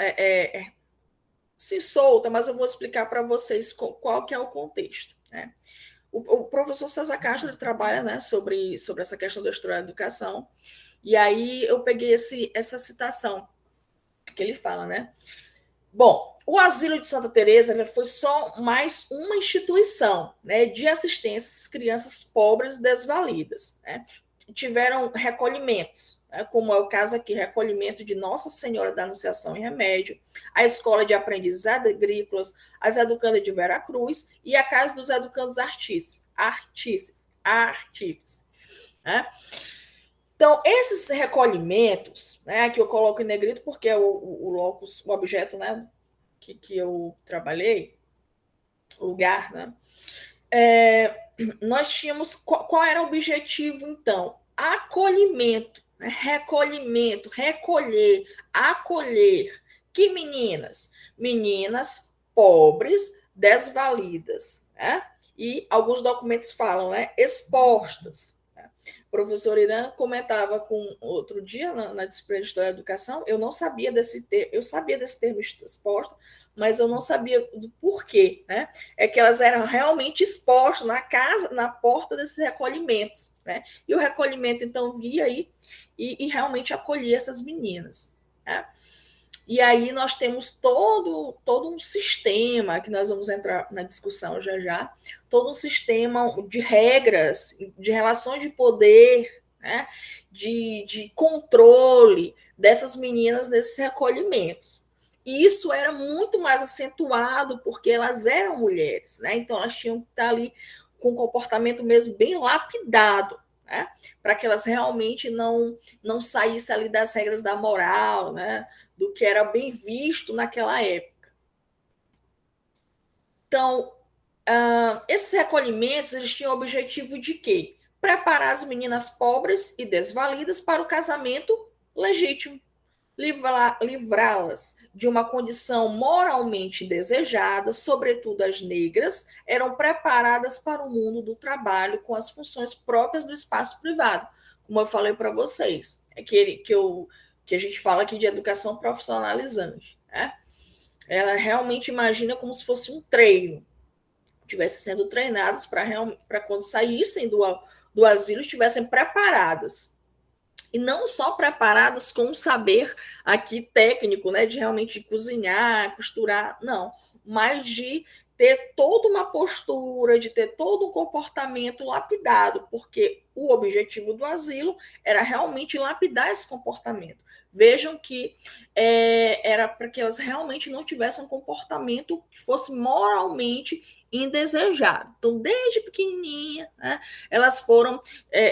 [SPEAKER 2] se solta, mas eu vou explicar para vocês qual que é o contexto. Né? O professor César Castro trabalha, né, sobre essa questão da história da educação, e aí eu peguei essa citação que ele fala, né? Bom, o Asilo de Santa Teresa foi só mais uma instituição, né, de assistência às crianças pobres e desvalidas. Né? Tiveram recolhimentos, né, como é o caso aqui, recolhimento de Nossa Senhora da Anunciação e Remédio, a Escola de Aprendizado Agrícolas, as Educandas de Vera Cruz e a Casa dos Educandos Artífices. Né? Então, esses recolhimentos, né, que eu coloco em negrito porque é o locus, o objeto, né, que eu trabalhei, o lugar, né, nós tínhamos, qual era o objetivo, então? Acolhimento, né, recolhimento, recolher, acolher. Que meninas? Meninas pobres, desvalidas, né? E alguns documentos falam, né, expostas. O professor Irã comentava outro dia na disciplina de História da Educação, eu não sabia desse termo, eu sabia desse termo exposto, mas eu não sabia do porquê, né? É que elas eram realmente expostas na porta desses recolhimentos, né? E o recolhimento, então, via aí e realmente acolhia essas meninas, né? E aí nós temos todo um sistema, que nós vamos entrar na discussão já, todo um sistema de regras, de relações de poder, né, de controle dessas meninas nesses recolhimentos. E isso era muito mais acentuado porque elas eram mulheres, né? Então elas tinham que estar ali com um comportamento mesmo bem lapidado, né? Para que elas realmente não saíssem ali das regras da moral, né? Do que era bem visto naquela época. Então, esses recolhimentos eles tinham o objetivo de quê? Preparar as meninas pobres e desvalidas para o casamento legítimo. livrá-las de uma condição moralmente desejada, sobretudo as negras, eram preparadas para o mundo do trabalho com as funções próprias do espaço privado. Como eu falei para vocês, que a gente fala aqui de educação profissionalizante. Né? Ela realmente imagina como se fosse um treino, estivessem sendo treinadas para quando saíssem do asilo, estivessem preparadas. E não só preparadas com um saber aqui técnico, né, de realmente cozinhar, costurar, não, mas de ter toda uma postura, de ter todo um comportamento lapidado, porque o objetivo do asilo era realmente lapidar esse comportamento. Vejam que era para que elas realmente não tivessem um comportamento que fosse moralmente indesejado. Então, desde pequenininha, né, elas foram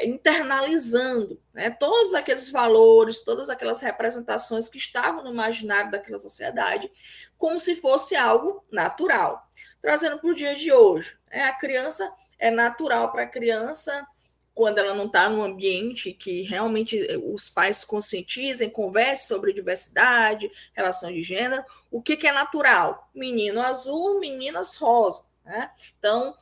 [SPEAKER 2] internalizando, né, todos aqueles valores, todas aquelas representações que estavam no imaginário daquela sociedade, como se fosse algo natural. Trazendo para o dia de hoje, a criança é natural para a criança, quando ela não está num ambiente que realmente os pais conscientizem, conversem sobre diversidade, relação de gênero, o que é natural? Menino azul, meninas rosa. Né? Então,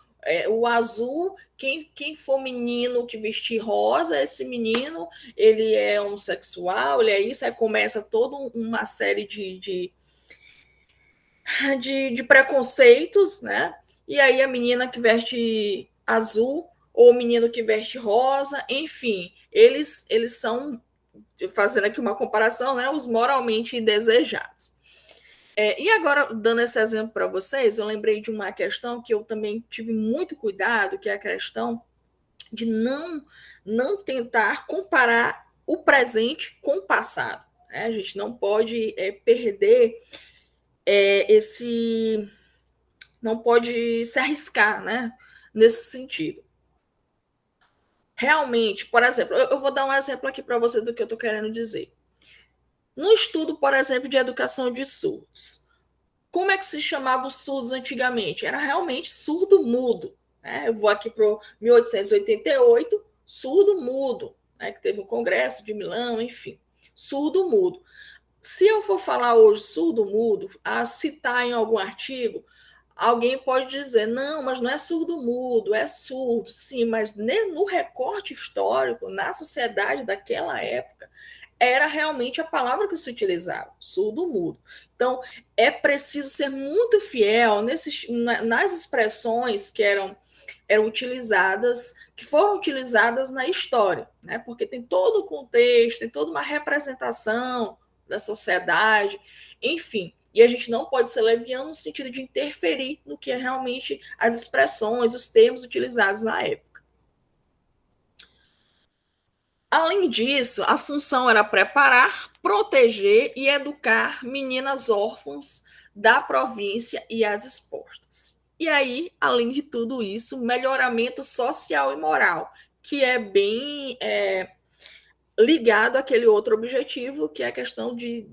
[SPEAKER 2] o azul, quem for menino que vestir rosa, esse menino, ele é homossexual, ele é isso, aí começa toda uma série de preconceitos, né? E aí a menina que veste azul ou o menino que veste rosa, enfim, eles são, fazendo aqui uma comparação, né, os moralmente indesejados. E agora, dando esse exemplo para vocês, eu lembrei de uma questão que eu também tive muito cuidado, que é a questão de não tentar comparar o presente com o passado. Né? A gente não pode perder esse... Não pode se arriscar, né, nesse sentido. Realmente, por exemplo, eu vou dar um exemplo aqui para vocês do que eu estou querendo dizer. No estudo, por exemplo, de educação de surdos, como é que se chamava os surdos antigamente? Era realmente surdo-mudo. Né? Eu vou aqui para 1888, surdo-mudo, né? Que teve um congresso de Milão, enfim, surdo-mudo. Se eu for falar hoje surdo-mudo, a citar em algum artigo, alguém pode dizer, não, mas não é surdo-mudo, é surdo. Sim, mas no recorte histórico, na sociedade daquela época, era realmente a palavra que se utilizava, surdo-mudo. Então, é preciso ser muito fiel nas expressões que eram utilizadas, que foram utilizadas na história, né? Porque tem todo o contexto, tem toda uma representação da sociedade, enfim. E a gente não pode ser leviano no sentido de interferir no que é realmente as expressões, os termos utilizados na época. Além disso, a função era preparar, proteger e educar meninas órfãs da província e as expostas. E aí, além de tudo isso, melhoramento social e moral, que é bem ligado àquele outro objetivo, que é a questão de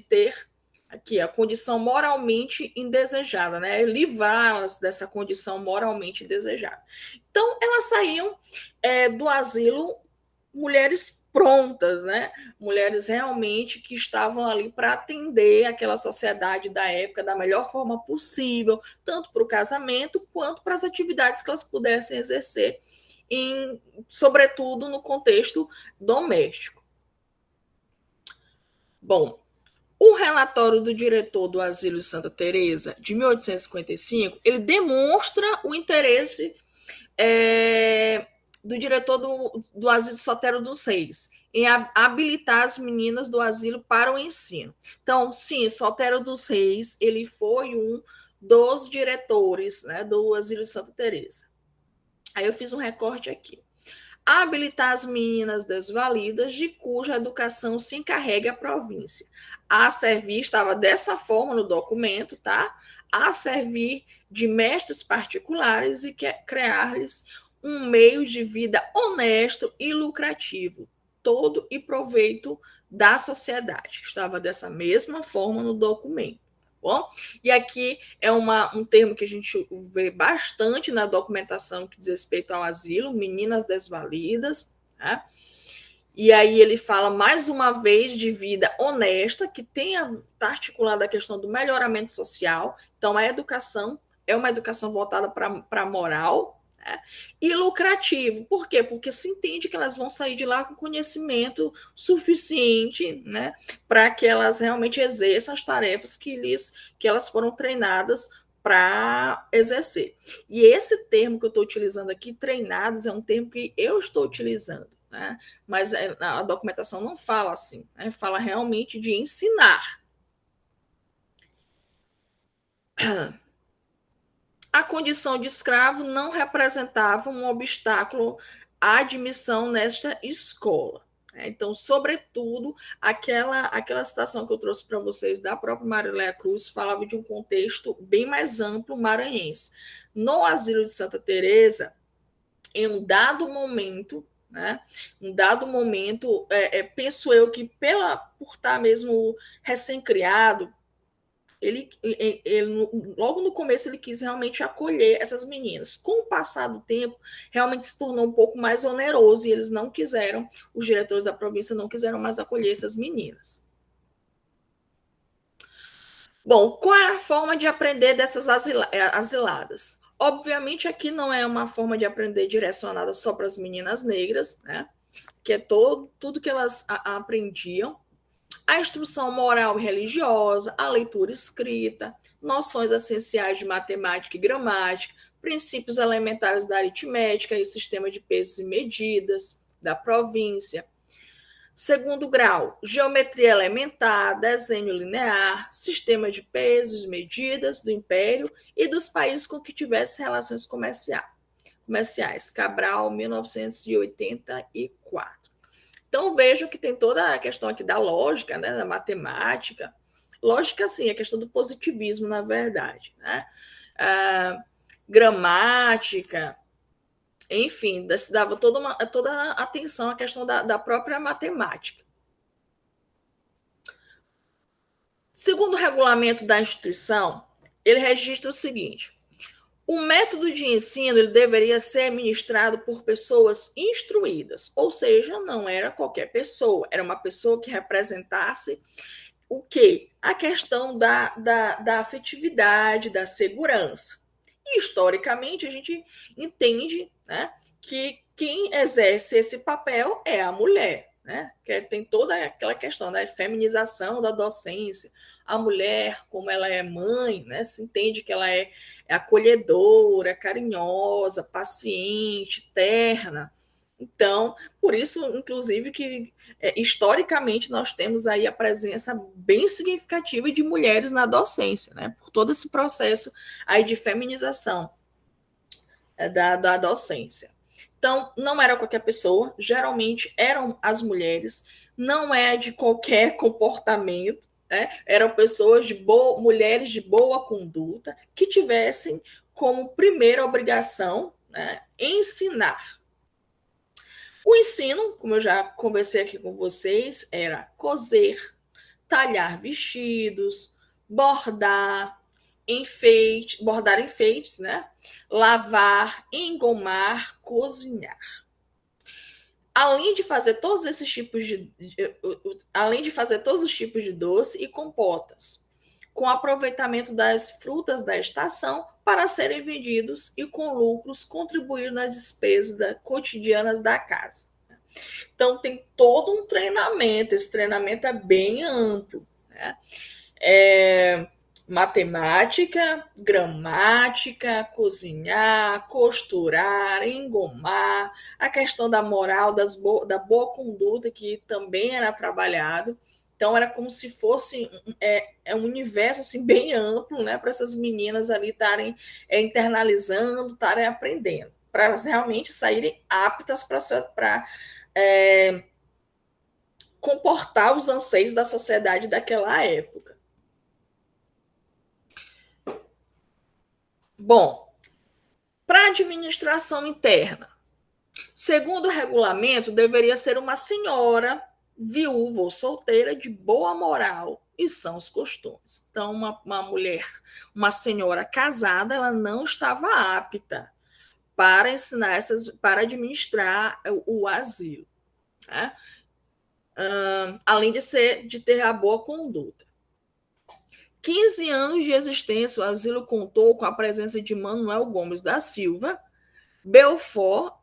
[SPEAKER 2] ter aqui a condição moralmente indesejada, né? Livrá-las dessa condição moralmente indesejada. Então, elas saíam do asilo mulheres prontas, né? Mulheres realmente que estavam ali para atender aquela sociedade da época da melhor forma possível, tanto para o casamento quanto para as atividades que elas pudessem exercer, sobretudo no contexto doméstico. Bom, o relatório do diretor do Asilo de Santa Teresa, de 1855, ele demonstra o interesse do diretor do Asilo Sotero dos Reis em habilitar as meninas do asilo para o ensino. Então, sim, Sotero dos Reis, ele foi um dos diretores, né, do Asilo de Santa Teresa. Aí eu fiz um recorte aqui. Habilitar as meninas desvalidas de cuja educação se encarregue a província. A servir, estava dessa forma no documento, tá? A servir de mestres particulares e criar-lhes um meio de vida honesto e lucrativo, todo e proveito da sociedade. Estava dessa mesma forma no documento. Bom, e aqui é um termo que a gente vê bastante na documentação que diz respeito ao asilo, meninas desvalidas, né? E aí ele fala mais uma vez de vida honesta, que está articulada a questão do melhoramento social. Então, a educação é uma educação voltada para a moral, né? E lucrativo. Por quê? Porque se entende que elas vão sair de lá com conhecimento suficiente, né, para que elas realmente exerçam as tarefas que elas foram treinadas para exercer. E esse termo que eu estou utilizando aqui, treinados, é um termo que eu estou utilizando, né? Mas a documentação não fala assim, né? Fala realmente de ensinar. A condição de escravo não representava um obstáculo à admissão nesta escola. Então, sobretudo, aquela citação que eu trouxe para vocês da própria Mariléia Cruz falava de um contexto bem mais amplo maranhense. No asilo de Santa Teresa, em um dado momento, né? Um dado momento, penso eu que por estar mesmo recém-criado, ele, logo no começo ele quis realmente acolher essas meninas. Com o passar do tempo, realmente se tornou um pouco mais oneroso e eles não quiseram, os diretores da província não quiseram mais acolher essas meninas. Bom, qual é a forma de aprender dessas asiladas? Obviamente, aqui não é uma forma de aprender direcionada só para as meninas negras, né? Que é tudo que elas aprendiam. A instrução moral e religiosa, a leitura escrita, noções essenciais de matemática e gramática, princípios elementares da aritmética e sistema de pesos e medidas da província. Segundo grau, geometria elementar, desenho linear, sistema de pesos e medidas do império e dos países com que tivesse relações comerciais. Cabral, 1984. Então, vejo que tem toda a questão aqui da lógica, né, da matemática. Lógica, sim, a questão do positivismo, na verdade. Né? Gramática, enfim, se dava toda a atenção à questão da própria matemática. Segundo o regulamento da instituição, ele registra o seguinte: o método de ensino ele deveria ser ministrado por pessoas instruídas, ou seja, não era qualquer pessoa, era uma pessoa que representasse o quê? A questão da afetividade, da segurança. E, historicamente, a gente entende, né, que quem exerce esse papel é a mulher. Né? Que tem toda aquela questão da feminização da docência. A mulher, como ela é mãe, né, se entende que ela é acolhedora, carinhosa, paciente, terna. Então, por isso, inclusive, que historicamente nós temos aí a presença bem significativa de mulheres na docência, né? Por todo esse processo aí de feminização da docência. Então, não era qualquer pessoa, geralmente eram as mulheres, não é de qualquer comportamento, né? Eram pessoas mulheres de boa conduta que tivessem como primeira obrigação, né, ensinar. O ensino, como eu já conversei aqui com vocês, era coser, talhar vestidos, bordar, bordar enfeites, né? Lavar, engomar, cozinhar. Além de fazer todos esses tipos além de fazer todos os tipos de doce e compotas, com aproveitamento das frutas da estação para serem vendidos e com lucros contribuir nas despesas cotidianas da casa. Então tem todo um treinamento, esse treinamento é bem amplo, né? Matemática, gramática, cozinhar, costurar, engomar, a questão da moral, da boa conduta, que também era trabalhado. Então, era como se fosse um universo assim, bem amplo, né, para essas meninas ali estarem internalizando, estarem aprendendo, para elas realmente saírem aptas para comportar os anseios da sociedade daquela época. Bom, para a administração interna, segundo o regulamento, deveria ser uma senhora viúva ou solteira de boa moral e sãos costumes. Então, uma mulher, uma senhora casada, ela não estava apta para ensinar para administrar o asilo. Né? além de ter a boa conduta. 15 anos de existência, o asilo contou com a presença de Manuel Gomes da Silva, Belfort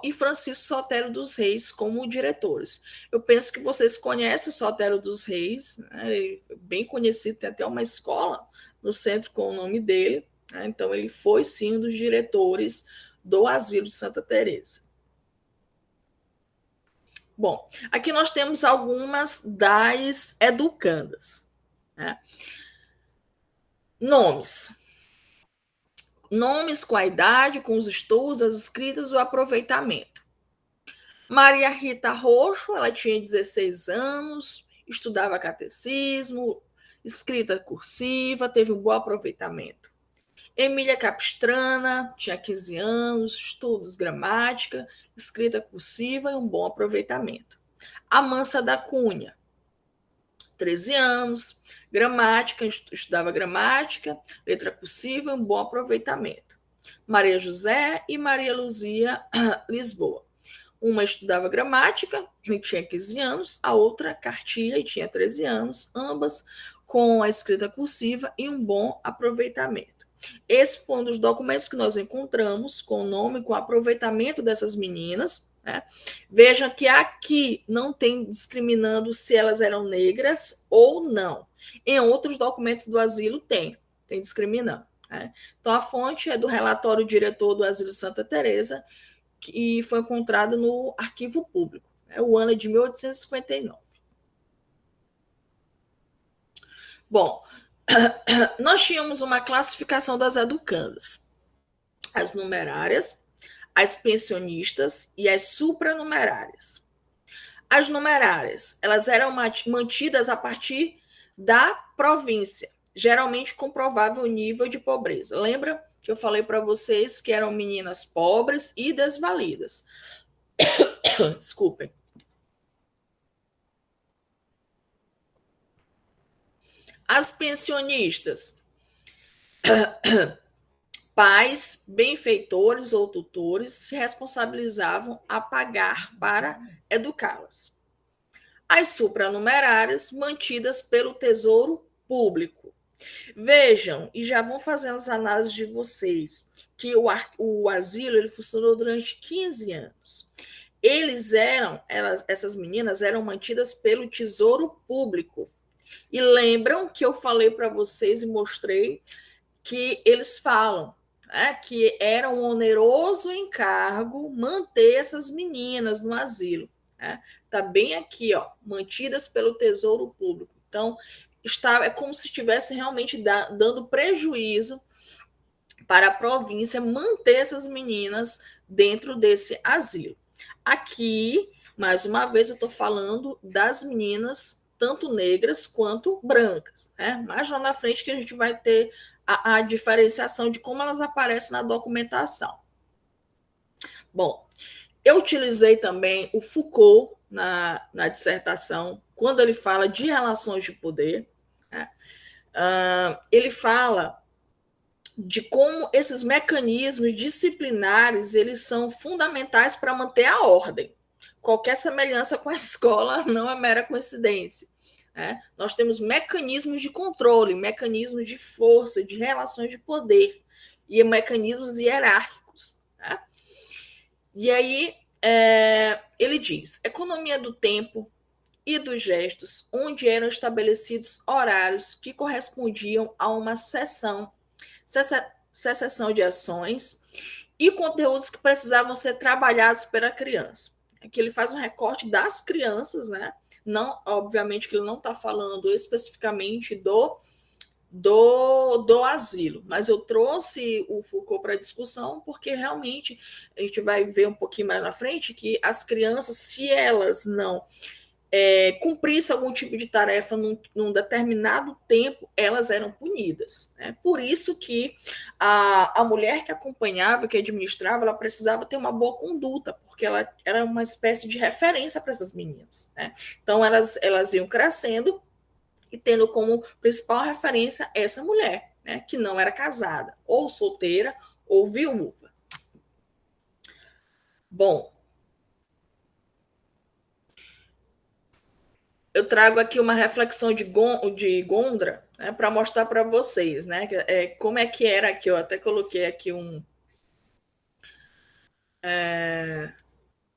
[SPEAKER 2] e Francisco Sotero dos Reis como diretores. Eu penso que vocês conhecem o Sotero dos Reis, né? Ele é bem conhecido, tem até uma escola no centro com o nome dele, né? Então ele foi sim um dos diretores do Asilo de Santa Teresa. Bom, aqui nós temos algumas das educandas, né? Nomes com a idade, com os estudos, as escritas, o aproveitamento. Maria Rita Roxo, ela tinha 16 anos, estudava catecismo, escrita cursiva, teve um bom aproveitamento. Emília Capistrana, tinha 15 anos, estudos gramática, escrita cursiva e um bom aproveitamento. Amansa da Cunha, 13 anos, gramática, estudava gramática, letra cursiva e um bom aproveitamento. Maria José e Maria Luzia Lisboa. Uma estudava gramática e tinha 15 anos, a outra cartilha e tinha 13 anos, ambas com a escrita cursiva e um bom aproveitamento. Esse foi um dos documentos que nós encontramos com o nome, com o aproveitamento dessas meninas, né? Veja que aqui não tem discriminando se elas eram negras ou não. Em outros documentos do asilo tem discriminando, né? Então, a fonte é do relatório diretor do Asilo Santa Teresa, que foi encontrado no Arquivo Público. O ano é de 1859. Bom, nós tínhamos uma classificação das educandas. As numerárias, as pensionistas e as supranumerárias. As numerárias, elas eram mantidas a partir da província, geralmente com provável nível de pobreza. Lembra que eu falei para vocês que eram meninas pobres e desvalidas? Desculpem. As pensionistas, pais, benfeitores ou tutores se responsabilizavam a pagar para educá-las. As supranumerárias, mantidas pelo Tesouro Público. Vejam, e já vão fazendo as análises de vocês, que o asilo ele funcionou durante 15 anos. Essas meninas eram mantidas pelo Tesouro Público. E lembram que eu falei para vocês e mostrei que eles falam, né, que era um oneroso encargo manter essas meninas no asilo. Né? Tá bem aqui, ó, mantidas pelo Tesouro Público. Então, é como se estivesse realmente dando prejuízo para a província manter essas meninas dentro desse asilo. Aqui, mais uma vez, eu estou falando das meninas, tanto negras quanto brancas. Né? Mais lá na frente que a gente vai ter a diferenciação de como elas aparecem na documentação. Bom, eu utilizei também o Foucault na dissertação, quando ele fala de relações de poder. Né? Ele fala de como esses mecanismos disciplinares eles são fundamentais para manter a ordem. Qualquer semelhança com a escola não é mera coincidência. Né? Nós temos mecanismos de controle, mecanismos de força, de relações de poder e mecanismos hierárquicos. Né? E aí ele diz: economia do tempo e dos gestos, onde eram estabelecidos horários que correspondiam a uma secessão de ações e conteúdos que precisavam ser trabalhados pela criança. Aqui ele faz um recorte das crianças, né? Não, obviamente que ele não está falando especificamente do asilo, mas eu trouxe o Foucault para a discussão porque realmente a gente vai ver um pouquinho mais na frente que as crianças, se elas não cumprisse algum tipo de tarefa num determinado tempo, elas eram punidas. Né? Por isso que a mulher que acompanhava, que administrava, ela precisava ter uma boa conduta, porque ela era uma espécie de referência para essas meninas. Né? Então, elas iam crescendo e tendo como principal referência essa mulher, né? Que não era casada, ou solteira, ou viúva. Bom, trago aqui uma reflexão de Gondra, né, para mostrar para vocês, né, como é que era aqui. Eu até coloquei aqui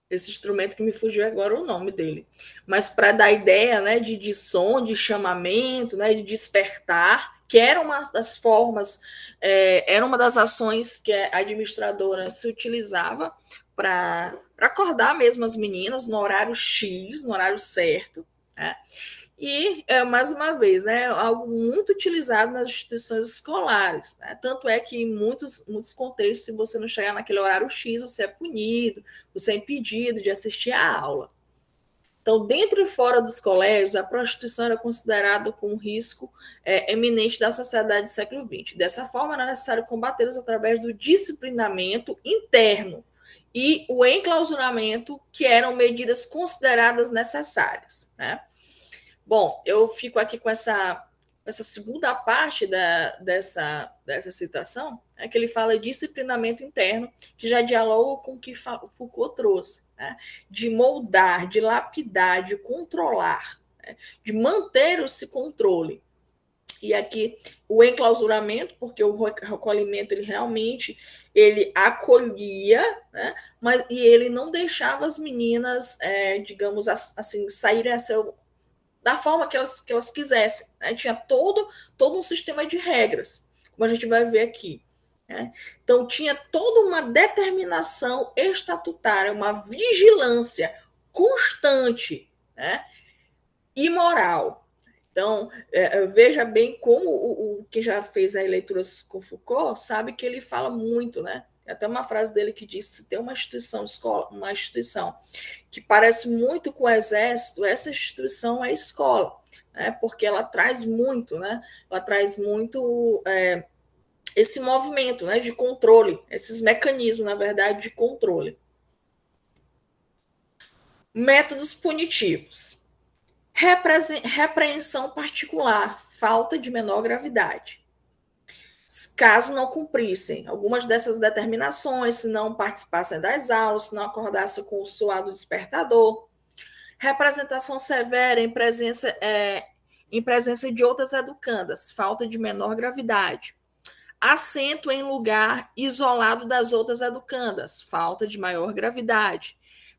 [SPEAKER 2] esse instrumento que me fugiu agora o nome dele, mas para dar ideia, né, de som, de chamamento, né, de despertar, que era uma das formas, era uma das ações que a administradora se utilizava para acordar mesmo as meninas no horário X, no horário certo, né? E, mais uma vez, né, algo muito utilizado nas instituições escolares. Né? Tanto é que em muitos contextos, se você não chegar naquele horário X, você é punido, você é impedido de assistir à aula. Então, dentro e fora dos colégios, a prostituição era considerada como um risco eminente da sociedade do século XX. Dessa forma, era necessário combatê-los através do disciplinamento interno e o enclausuramento, que eram medidas consideradas necessárias. Né? Bom, eu fico aqui com essa segunda parte dessa citação, que ele fala de disciplinamento interno, que já dialoga com o que Foucault trouxe, né? De moldar, de lapidar, de controlar, né? De manter esse controle. E aqui o enclausuramento, porque o recolhimento ele realmente ele acolhia, né? E ele não deixava as meninas, digamos assim, saírem a seu da forma que elas quisessem. Né? Tinha todo um sistema de regras, como a gente vai ver aqui. Né? Então, tinha toda uma determinação estatutária, uma vigilância constante, né? E moral. Então, veja bem como o que já fez as leituras com Foucault sabe que ele fala muito, né? Tem até uma frase dele que diz: se tem uma instituição que parece muito com o exército, essa instituição é a escola, né? Porque ela traz muito, né? Ela traz muito esse movimento, né? De controle, esses mecanismos, na verdade, de controle. Métodos punitivos. Repreensão particular, falta de menor gravidade. Caso não cumprissem algumas dessas determinações, se não participassem das aulas, se não acordassem com o suado despertador. Representação severa em presença de outras educandas, falta de menor gravidade. Assento em lugar isolado das outras educandas, falta de maior gravidade.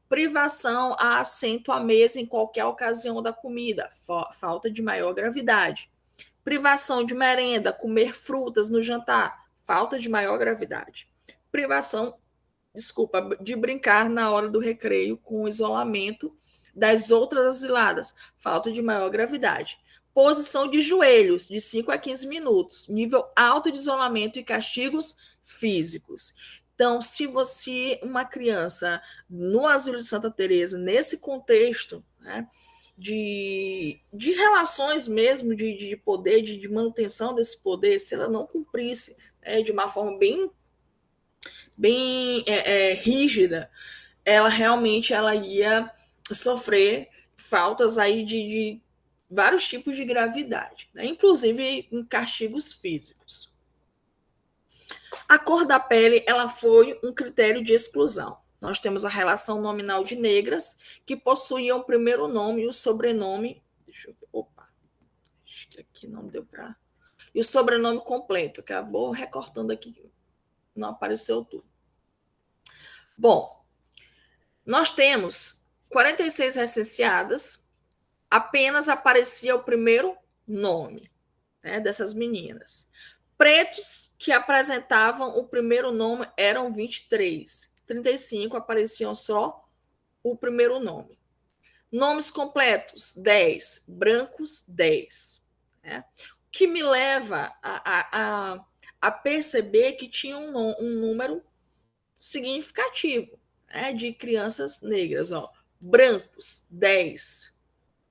[SPEAKER 2] Privação a assento à mesa em qualquer ocasião da comida, falta de maior gravidade. Privação de merenda, comer frutas no jantar, falta de maior gravidade. Privação, de brincar na hora do recreio com o isolamento das outras asiladas, falta de maior gravidade. Posição de joelhos, de 5 a 15 minutos, nível alto de isolamento e castigos físicos. Então, se você, uma criança no Asilo de Santa Teresa, nesse contexto, né, de relações mesmo, de poder, de manutenção desse poder, se ela não cumprisse de uma forma bem rígida, ela realmente ia sofrer faltas aí de vários tipos de gravidade, né? Inclusive em castigos físicos. A cor da pele ela foi um critério de exclusão. Nós temos a relação nominal de negras, que possuíam o primeiro nome e o sobrenome. Deixa eu ver. Opa, acho que aqui não deu para. E o sobrenome completo, acabou recortando aqui, não apareceu tudo. Bom, nós temos 46 recenseadas, apenas aparecia o primeiro nome, né, dessas meninas. Pretos que apresentavam o primeiro nome eram 23. 35 apareciam só o primeiro nome. Nomes completos, 10. Brancos, 10. Né? O que me leva a perceber que tinha um número significativo, né, de crianças negras. Ó. Brancos, 10.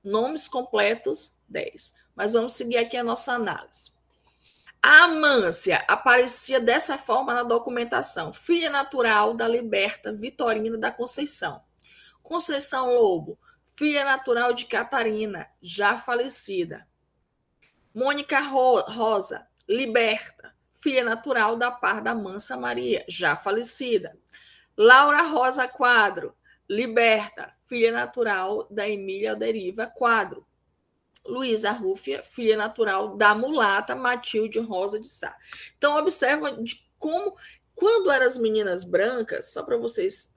[SPEAKER 2] Nomes completos, 10. Mas vamos seguir aqui a nossa análise. A Amância aparecia dessa forma na documentação. Filha natural da Liberta Vitorina da Conceição. Conceição Lobo, filha natural de Catarina, já falecida. Mônica Rosa, Liberta, filha natural da Parda Mansa Maria, já falecida. Laura Rosa Quadro, Liberta, filha natural da Emília Alderiva Quadro, Luísa Rúfia, filha natural da mulata Matilde Rosa de Sá. Então, observa de como, quando eram as meninas brancas, só para vocês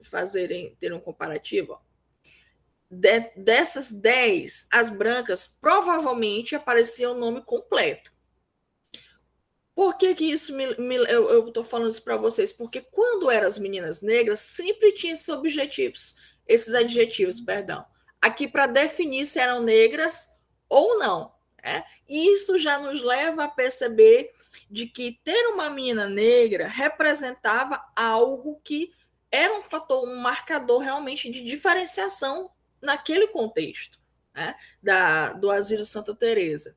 [SPEAKER 2] terem um comparativo, ó, dessas 10, as brancas provavelmente aparecia o nome completo. Por que isso eu estou falando isso para vocês? Porque quando eram as meninas negras, sempre tinha esses adjetivos, perdão, aqui para definir se eram negras ou não. E isso já nos leva a perceber de que ter uma menina negra representava algo que era um fator, um marcador realmente de diferenciação naquele contexto, né, do Asilo Santa Teresa.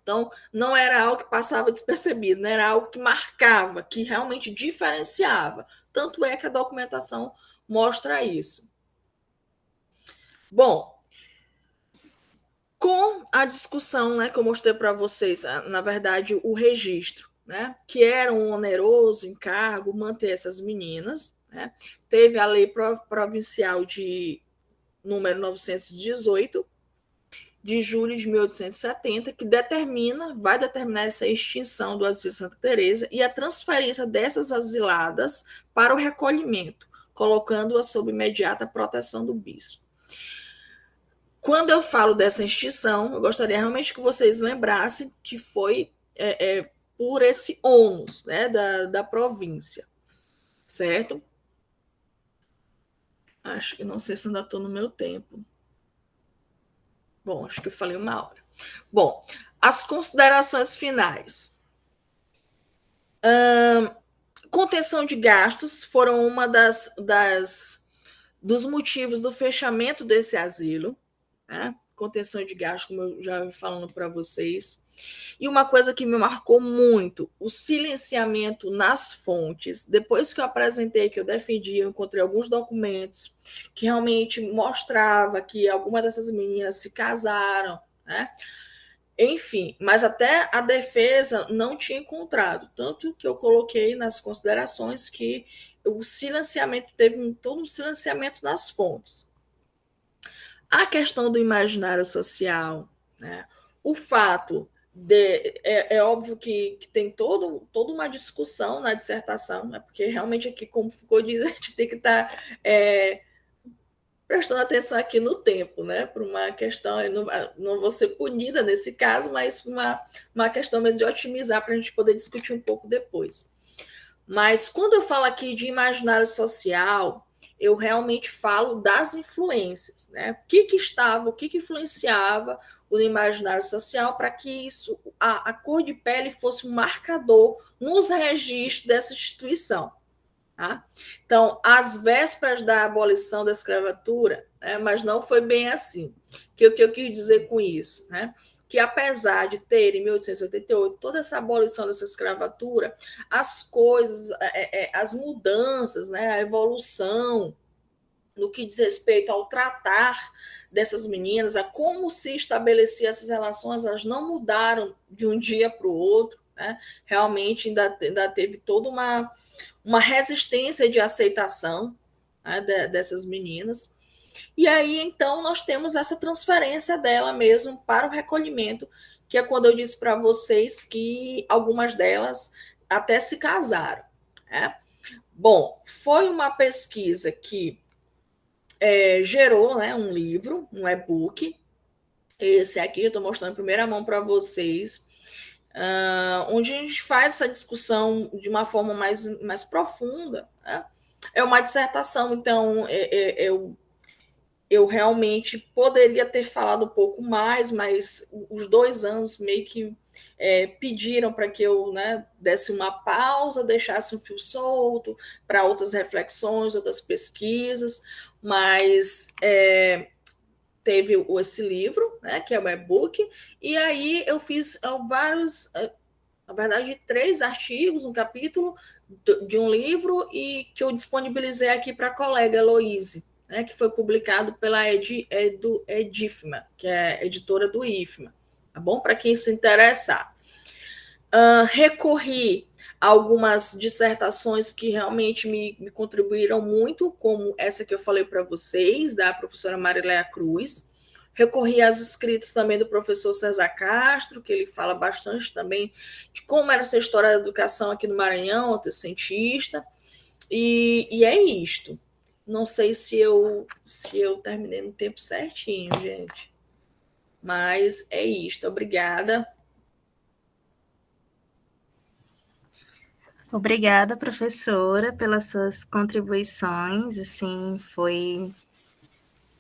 [SPEAKER 2] Então, não era algo que passava despercebido, não era algo que marcava, que realmente diferenciava. Tanto é que a documentação mostra isso. Bom, com a discussão, né, que eu mostrei para vocês, na verdade, o registro, né, que era um oneroso encargo manter essas meninas, né, teve a lei provincial de número 918, de julho de 1870, que vai determinar essa extinção do Asilo Santa Teresa e a transferência dessas asiladas para o recolhimento, colocando-as sob imediata proteção do bispo. Quando eu falo dessa extinção, eu gostaria realmente que vocês lembrassem que foi por esse ônus, né, da província, certo? Acho que não sei se ainda estou no meu tempo. Bom, acho que eu falei 1 hora. Bom, as considerações finais. Contenção de gastos foram uma dos motivos do fechamento desse asilo, né? Contenção de gastos, como eu já vi falando para vocês. E uma coisa que me marcou muito, o silenciamento nas fontes. Depois que eu apresentei, que eu defendi, eu encontrei alguns documentos que realmente mostrava que algumas dessas meninas se casaram, né? Enfim, mas até a defesa não tinha encontrado, tanto que eu coloquei nas considerações que o silenciamento teve todo um silenciamento nas fontes. A questão do imaginário social, né? O fato é óbvio que tem toda uma discussão na dissertação, né? Porque realmente aqui, como ficou dito, a gente tem que estar prestando atenção aqui no tempo, né? Por uma questão, eu não vou ser punida nesse caso, mas uma questão mesmo de otimizar para a gente poder discutir um pouco depois. Mas quando eu falo aqui de imaginário social, eu realmente falo das influências, né? O que influenciava o imaginário social para que isso, a cor de pele fosse um marcador nos registros dessa instituição. Tá? Então, às vésperas da abolição da escravatura, né, mas não foi bem assim. O que eu quis dizer com isso? Né? Que apesar de ter, em 1888, toda essa abolição dessa escravatura, as coisas, as mudanças, né, a evolução, no que diz respeito ao tratar dessas meninas, a como se estabeleciam essas relações, elas não mudaram de um dia para o outro, né? Realmente ainda teve toda uma resistência de aceitação, né, dessas meninas. E aí, então, nós temos essa transferência dela mesmo para o recolhimento, que é quando eu disse para vocês que algumas delas até se casaram. Né? Bom, foi uma pesquisa que gerou, né, um livro, um e-book. Esse aqui eu estou mostrando em primeira mão para vocês, onde a gente faz essa discussão de uma forma mais profunda. Né? É uma dissertação, então eu realmente poderia ter falado um pouco mais, mas os 2 anos meio que pediram para que eu, né, desse uma pausa, deixasse um fio solto para outras reflexões, outras pesquisas, mas teve esse livro, né, que é o e-book, e aí eu fiz vários, na verdade, 3 artigos, um capítulo de um livro, e que eu disponibilizei aqui para a colega Heloíse, né, que foi publicado pela Edifma, que é editora do IFMA, tá bom? Para quem se interessar. Recorri a algumas dissertações que realmente me contribuíram muito, como essa que eu falei para vocês, da professora Mariléia Cruz. recorri aos escritos também do professor César Castro, que ele fala bastante também de como era essa história da educação aqui no Maranhão, outro cientista, e é isto. Não sei se eu terminei no tempo certinho, gente, mas é isto. Obrigada.
[SPEAKER 1] Obrigada, professora, pelas suas contribuições. Assim, foi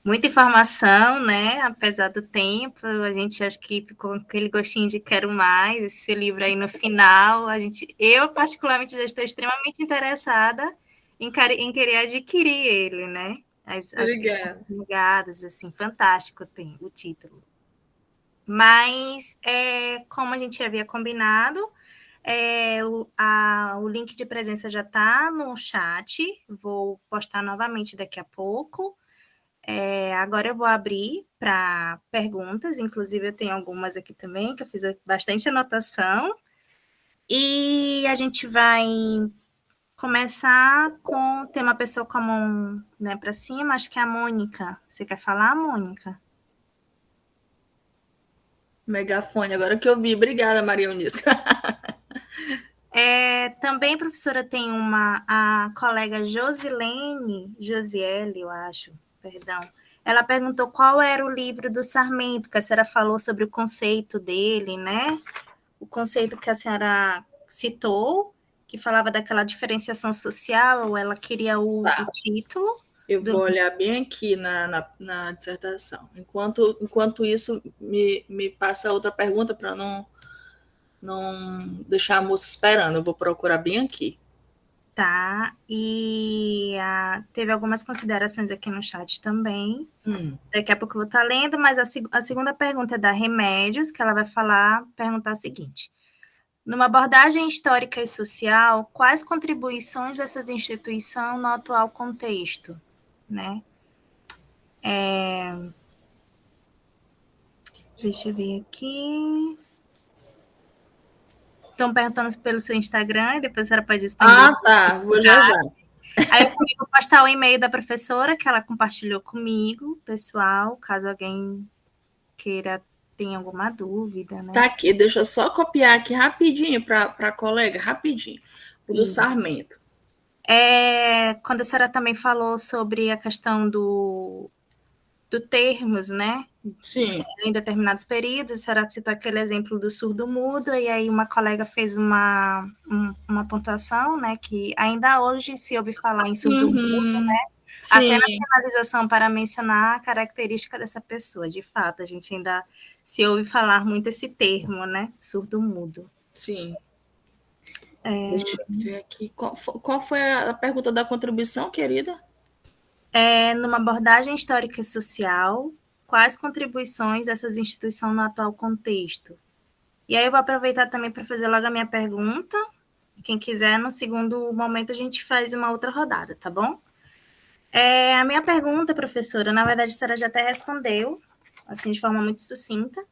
[SPEAKER 1] muita informação, né? Apesar do tempo, a gente acho que ficou com aquele gostinho de quero mais. Esse livro aí no final, eu particularmente já estou extremamente interessada em querer adquirir ele, né? As
[SPEAKER 2] Obrigada.
[SPEAKER 1] ligadas, assim, fantástico tem o título. Mas, como a gente havia combinado, o link de presença já está no chat, vou postar novamente daqui a pouco. Agora eu vou abrir para perguntas, inclusive eu tenho algumas aqui também, que eu fiz bastante anotação. E a gente vai começar com ter uma pessoa com a mão, né, para cima, acho que é a Mônica. Você quer falar, Mônica?
[SPEAKER 2] Megafone, agora que eu vi. Obrigada, Maria Eunice.
[SPEAKER 1] Também, professora, tem a colega Josiele, eu acho, perdão. Ela perguntou qual era o livro do Sarmento, que a senhora falou sobre o conceito dele, né? O conceito que a senhora citou, que falava daquela diferenciação social, ela queria o título.
[SPEAKER 2] Eu vou olhar bem aqui na dissertação. Enquanto isso, me passa outra pergunta para não deixar a moça esperando. Eu vou procurar bem aqui.
[SPEAKER 1] Tá, e teve algumas considerações aqui no chat também. Daqui a pouco eu vou estar lendo, mas a segunda pergunta é da Remédios, que ela vai perguntar o seguinte: numa abordagem histórica e social, quais contribuições dessas instituições no atual contexto, né? Deixa eu ver aqui. Estão perguntando pelo seu Instagram, e depois a senhora pode disponibilizar.
[SPEAKER 2] Tá. Vou já.
[SPEAKER 1] Aí eu vou postar o e-mail da professora, que ela compartilhou comigo, pessoal, caso alguém queira, tenha alguma dúvida, né?
[SPEAKER 2] Tá aqui, deixa eu só copiar aqui rapidinho para a colega, rapidinho. O do Sarmento.
[SPEAKER 1] Quando a senhora também falou sobre a questão do termos, né?
[SPEAKER 2] Sim.
[SPEAKER 1] Em determinados períodos, a senhora citou aquele exemplo do surdo-mudo, e aí uma colega fez uma pontuação, né? Que ainda hoje se ouve falar em surdo-mudo, né?
[SPEAKER 2] Sim.
[SPEAKER 1] Apenas sinalização para mencionar a característica dessa pessoa. De fato, a gente ainda se ouve falar muito esse termo, né? Surdo-mudo.
[SPEAKER 2] Sim. Deixa eu ver aqui. Qual foi a pergunta da contribuição, querida?
[SPEAKER 1] Numa abordagem histórica e social, quais contribuições dessas instituições no atual contexto? E aí eu vou aproveitar também para fazer logo a minha pergunta. Quem quiser, no segundo momento, a gente faz uma outra rodada, tá bom? A minha pergunta, professora, na verdade, a senhora já até respondeu, assim, de forma muito sucinta,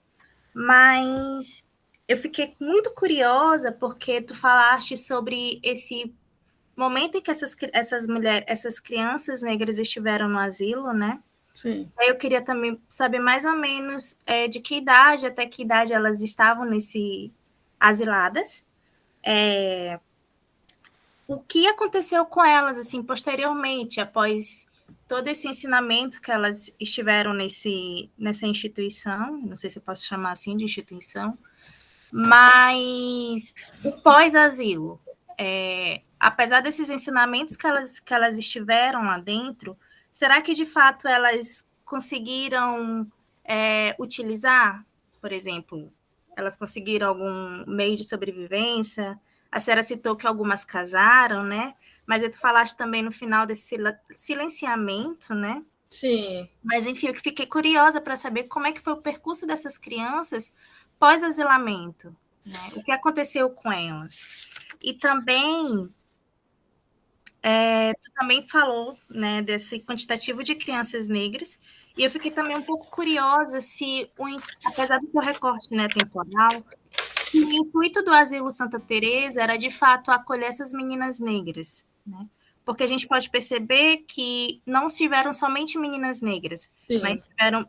[SPEAKER 1] mas eu fiquei muito curiosa porque tu falaste sobre esse momento em que essas crianças negras estiveram no asilo, né?
[SPEAKER 2] Sim.
[SPEAKER 1] Aí eu queria também saber mais ou menos de que idade, até que idade elas estavam asiladas. O que aconteceu com elas, assim, posteriormente, após todo esse ensinamento que elas estiveram nessa instituição, não sei se eu posso chamar assim de instituição, mas o pós-asilo, apesar desses ensinamentos que elas estiveram lá dentro, será que de fato elas conseguiram utilizar, por exemplo, elas conseguiram algum meio de sobrevivência? A senhora citou que algumas casaram, né? Mas tu falaste também no final desse silenciamento, né?
[SPEAKER 2] Sim.
[SPEAKER 1] Mas, enfim, eu fiquei curiosa para saber como é que foi o percurso dessas crianças pós-asilamento, né? O que aconteceu com elas. E também, tu também falou, né, desse quantitativo de crianças negras, e eu fiquei também um pouco curiosa se, apesar do teu recorte, né, temporal, o intuito do Asilo Santa Teresa era, de fato, acolher essas meninas negras, né? Porque a gente pode perceber que não tiveram somente meninas negras,
[SPEAKER 2] Sim.
[SPEAKER 1] mas tiveram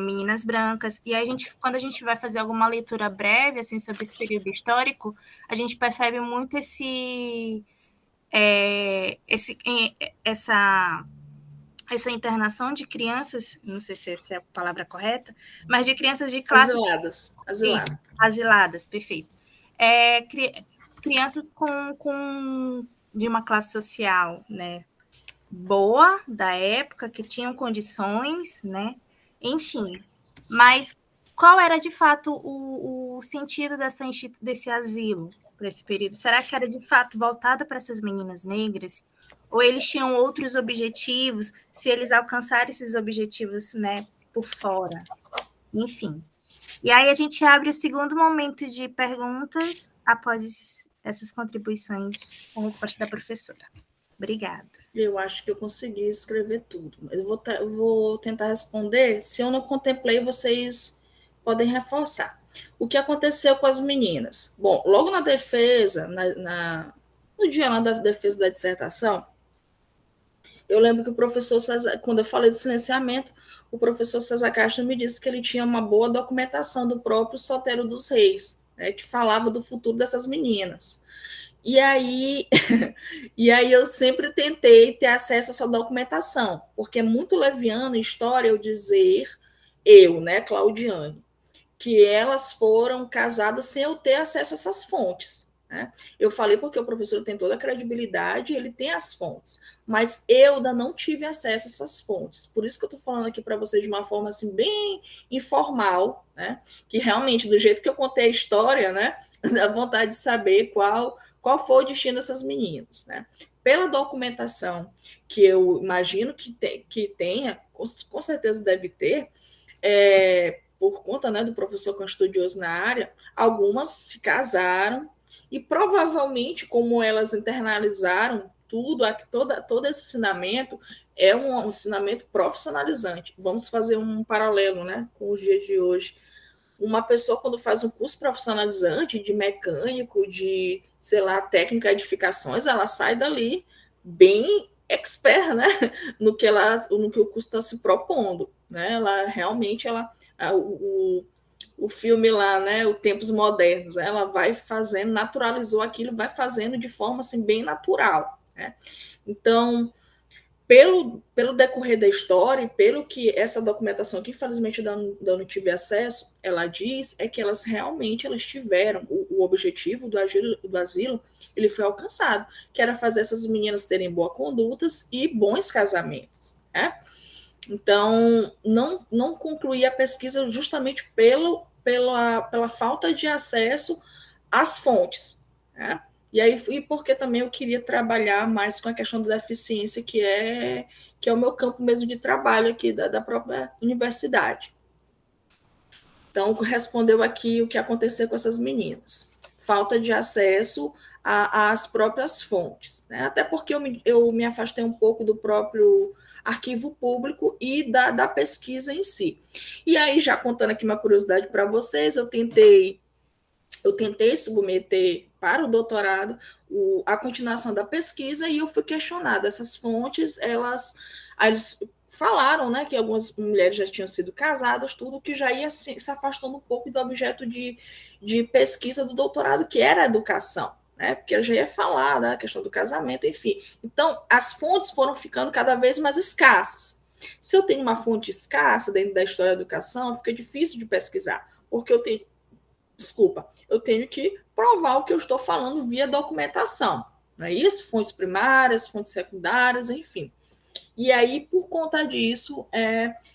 [SPEAKER 1] meninas brancas. E a gente, quando a gente vai fazer alguma leitura breve assim sobre esse período histórico, a gente percebe muito essa internação de crianças, não sei se essa é a palavra correta, mas de crianças de classes asiladas, perfeito. Crianças de uma classe social, né, boa da época, que tinham condições, né, enfim. Mas qual era de fato o sentido desse asilo para esse período? Será que era de fato voltado para essas meninas negras? Ou eles tinham outros objetivos? Se eles alcançarem esses objetivos, né, por fora? Enfim. E aí a gente abre o segundo momento de perguntas após essas contribuições com a resposta da professora. Obrigada.
[SPEAKER 2] Eu acho que eu consegui escrever tudo. Eu vou tentar responder. Se eu não contemplei, vocês podem reforçar. O que aconteceu com as meninas? Bom, logo na defesa, no dia lá da defesa da dissertação, eu lembro que o professor César, quando eu falei do silenciamento, o professor César Castro me disse que ele tinha uma boa documentação do próprio Sotero dos Reis, né, que falava do futuro dessas meninas. E aí, e aí eu sempre tentei ter acesso a essa documentação, porque é muito leviano história eu dizer, né, Claudiane, que elas foram casadas sem eu ter acesso a essas fontes. Né? Eu falei porque o professor tem toda a credibilidade, ele tem as fontes, mas eu ainda não tive acesso a essas fontes. Por isso que eu estou falando aqui para vocês de uma forma assim bem informal, né? Que realmente, do jeito que eu contei a história, né? Dá vontade de saber qual foi o destino dessas meninas. Né? Pela documentação que eu imagino que tenha, com certeza deve ter, por conta, né, do professor que é um estudioso na área, algumas se casaram e provavelmente, como elas internalizaram todo esse ensinamento, é um ensinamento profissionalizante. Vamos fazer um paralelo, né, com os dias de hoje. Uma pessoa, quando faz um curso profissionalizante de mecânico, de, sei lá, técnica de edificações, ela sai dali bem expert, né, no que o curso está se propondo, né? Ela realmente o filme lá, né, o Tempos Modernos, ela vai fazendo, naturalizou aquilo, vai fazendo de forma assim bem natural, né? Então, pelo decorrer da história e pelo que essa documentação que infelizmente eu não tive acesso, ela diz é que elas tiveram o objetivo do asilo, ele foi alcançado, que era fazer essas meninas terem boas condutas e bons casamentos, né? Então, não concluí a pesquisa justamente pela falta de acesso às fontes, né? E aí, porque também eu queria trabalhar mais com a questão da deficiência, que é o meu campo mesmo de trabalho aqui da própria universidade. Então, respondeu aqui o que aconteceu com essas meninas. Falta de acesso às próprias fontes, né? Até porque eu me afastei um pouco do próprio arquivo público e da pesquisa em si. E aí, já contando aqui uma curiosidade para vocês, eu tentei submeter para o doutorado a continuação da pesquisa e eu fui questionada. Essas fontes, eles falaram, né, que algumas mulheres já tinham sido casadas, tudo que já ia se afastando um pouco do objeto de pesquisa do doutorado, que era a educação, né, porque eu já ia falar da questão do casamento, enfim. Então, as fontes foram ficando cada vez mais escassas. Se eu tenho uma fonte escassa dentro da história da educação, fica difícil de pesquisar, porque eu tenho que provar o que eu estou falando via documentação, não é isso? Fontes primárias, fontes secundárias, enfim. E aí, por conta disso,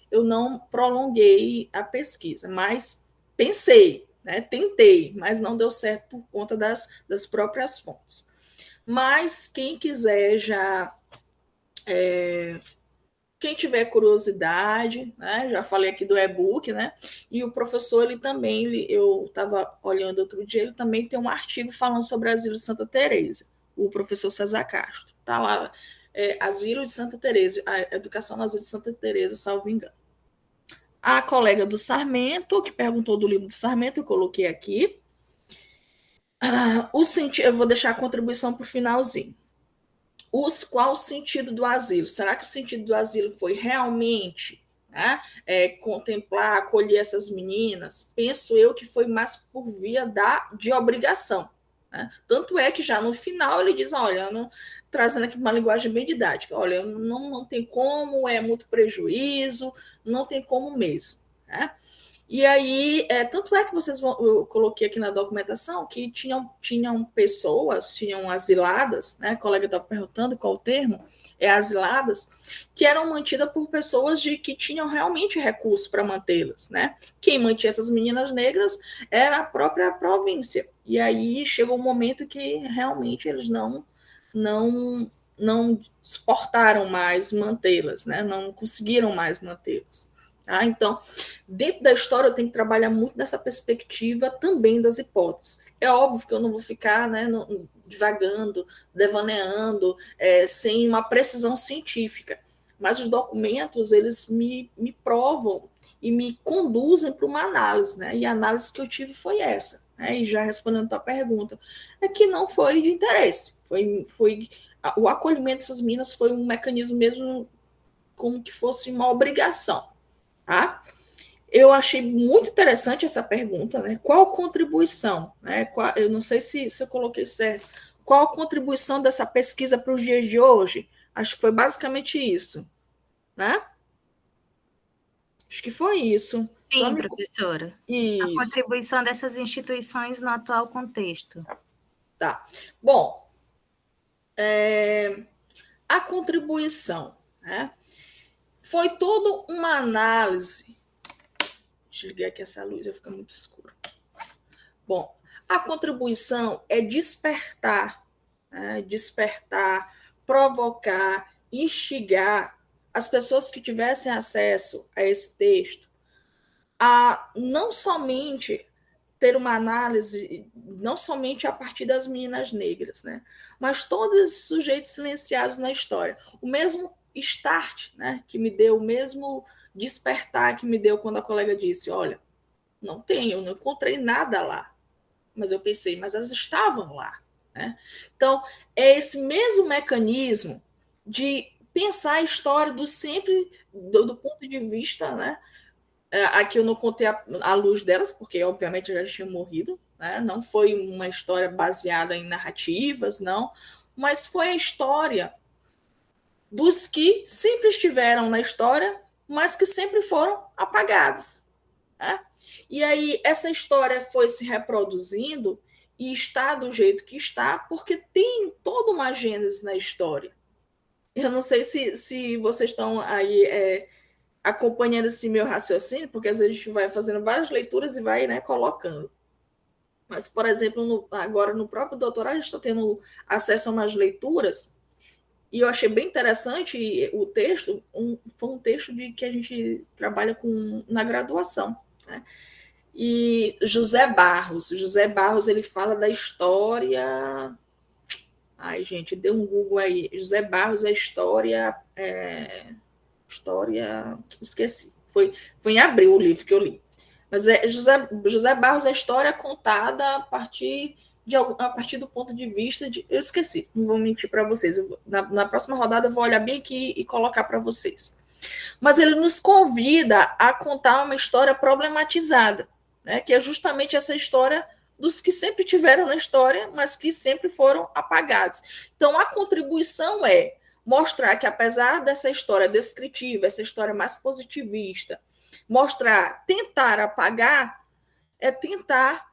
[SPEAKER 2] eu não prolonguei a pesquisa, mas pensei, né, tentei, mas não deu certo por conta das próprias fontes. Mas quem quiser quem tiver curiosidade, né, já falei aqui do e-book, né, e o professor, eu estava olhando outro dia, ele também tem um artigo falando sobre o Asilo de Santa Teresa, o professor César Castro, está lá, Asilo de Santa Teresa, a Educação no Asilo de Santa Teresa, salvo engano. A colega do Sarmento, que perguntou do livro do Sarmento, eu coloquei aqui. Eu vou deixar a contribuição para o finalzinho. Qual o sentido do asilo? Será que o sentido do asilo foi realmente né, contemplar, acolher essas meninas, penso eu que foi mais por via de obrigação. Né? Tanto é que já no final ele diz, olha, não, trazendo aqui uma linguagem bem didática, olha, não tem como, é muito prejuízo, não tem como mesmo. Né? E aí, tanto é que eu coloquei aqui na documentação que tinham pessoas, tinham asiladas, né? A colega estava perguntando qual o termo, asiladas, que eram mantidas por pessoas que tinham realmente recursos para mantê-las, né? Quem mantinha essas meninas negras era a própria província. E aí chegou um momento que realmente eles não suportaram mais mantê-las, né? Não conseguiram mais mantê-las. Tá? Então, dentro da história, eu tenho que trabalhar muito nessa perspectiva também das hipóteses. É óbvio que eu não vou ficar, né, divagando, devaneando, sem uma precisão científica. Mas os documentos, eles me provam e me conduzem para uma análise. Né? E a análise que eu tive foi essa. Né? E já respondendo a tua pergunta, é que não foi de interesse. O acolhimento dessas minas foi um mecanismo mesmo como que fosse uma obrigação. Tá? Eu achei muito interessante essa pergunta, né? Qual contribuição? Né? Eu não sei se eu coloquei certo. Qual a contribuição dessa pesquisa para os dias de hoje? Acho que foi basicamente isso, né? Acho que foi isso.
[SPEAKER 1] Sim, professora. A
[SPEAKER 2] Isso.
[SPEAKER 1] contribuição dessas instituições no atual contexto.
[SPEAKER 2] Tá. Bom, a contribuição, né? Foi toda uma análise. Desliguei aqui essa luz, vai ficar muito escuro. Bom, a contribuição é despertar, né? Despertar, provocar, instigar as pessoas que tivessem acesso a esse texto a não somente ter uma análise, não somente a partir das meninas negras, né? Mas todos os sujeitos silenciados na história. O mesmo start, né? Que me deu, o mesmo despertar que me deu quando a colega disse, olha, não encontrei nada lá. Mas eu pensei, mas elas estavam lá. Né? Então, é esse mesmo mecanismo de pensar a história do ponto de vista, né? Aqui eu não contei a luz delas, porque obviamente já tinham morrido, né? Não foi uma história baseada em narrativas, não, mas foi a história dos que sempre estiveram na história, mas que sempre foram apagados. Né? E aí essa história foi se reproduzindo e está do jeito que está, porque tem toda uma gênese na história. Eu não sei se vocês estão aí acompanhando esse meu raciocínio, porque às vezes a gente vai fazendo várias leituras e vai, né, colocando. Mas, por exemplo, agora no próprio doutorado, a gente está tendo acesso a umas leituras, e eu achei bem interessante o texto, foi um texto que a gente trabalha na graduação. Né? E José Barros, ele fala da história. Ai, gente, deu um Google aí. José Barros, a história. História. Esqueci. Foi em abril o livro que eu li. Mas José Barros, a história contada a partir do ponto de vista de. Eu esqueci, não vou mentir para vocês. Na próxima rodada eu vou olhar bem aqui e colocar para vocês. Mas ele nos convida a contar uma história problematizada, né? Que é justamente essa história dos que sempre tiveram na história, mas que sempre foram apagados. Então, a contribuição é mostrar que, apesar dessa história descritiva, essa história mais positivista, tentar apagar, é tentar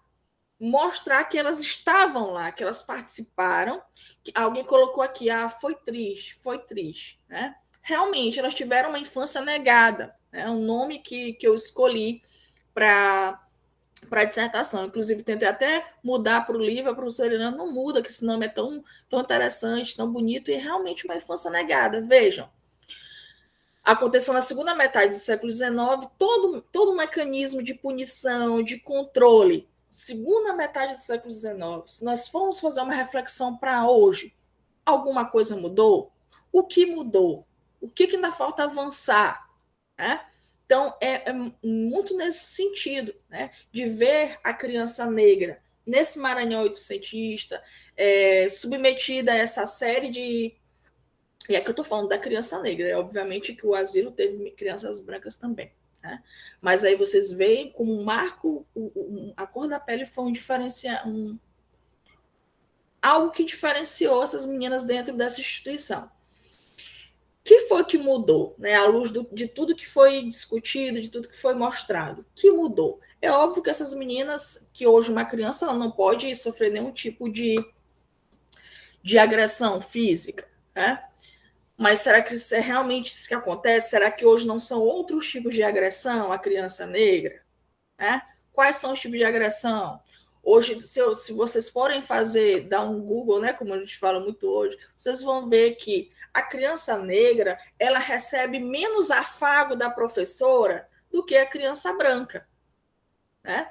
[SPEAKER 2] mostrar que elas estavam lá, que elas participaram. Que alguém colocou aqui, foi triste, né? Realmente, elas tiveram uma infância negada, é um nome que eu escolhi para a dissertação. Inclusive, tentei até mudar para o livro, a professora Helena não muda, que esse nome é tão interessante, tão bonito, e é realmente uma infância negada. Vejam, aconteceu na segunda metade do século XIX, todo um mecanismo de punição, de controle. Segunda metade do século XIX. Se nós formos fazer uma reflexão para hoje, alguma coisa mudou? O que mudou? O que ainda falta avançar? Né? Então, é muito nesse sentido, né? De ver a criança negra nesse Maranhão oitocentista, submetida a essa série E aqui eu estou falando da criança negra. É obviamente que o asilo teve crianças brancas também. Né? Mas aí vocês veem como um marco, a cor da pele foi algo que diferenciou essas meninas dentro dessa instituição. O que foi que mudou, né? À luz de tudo que foi discutido, de tudo que foi mostrado? Que mudou? É óbvio que essas meninas, que hoje uma criança ela não pode sofrer nenhum tipo de agressão física, né? Mas será que isso é realmente isso que acontece? Será que hoje não são outros tipos de agressão à criança negra? Né? Quais são os tipos de agressão? Hoje, se vocês forem dar um Google, né, como a gente fala muito hoje, vocês vão ver que a criança negra ela recebe menos afago da professora do que a criança branca. Né?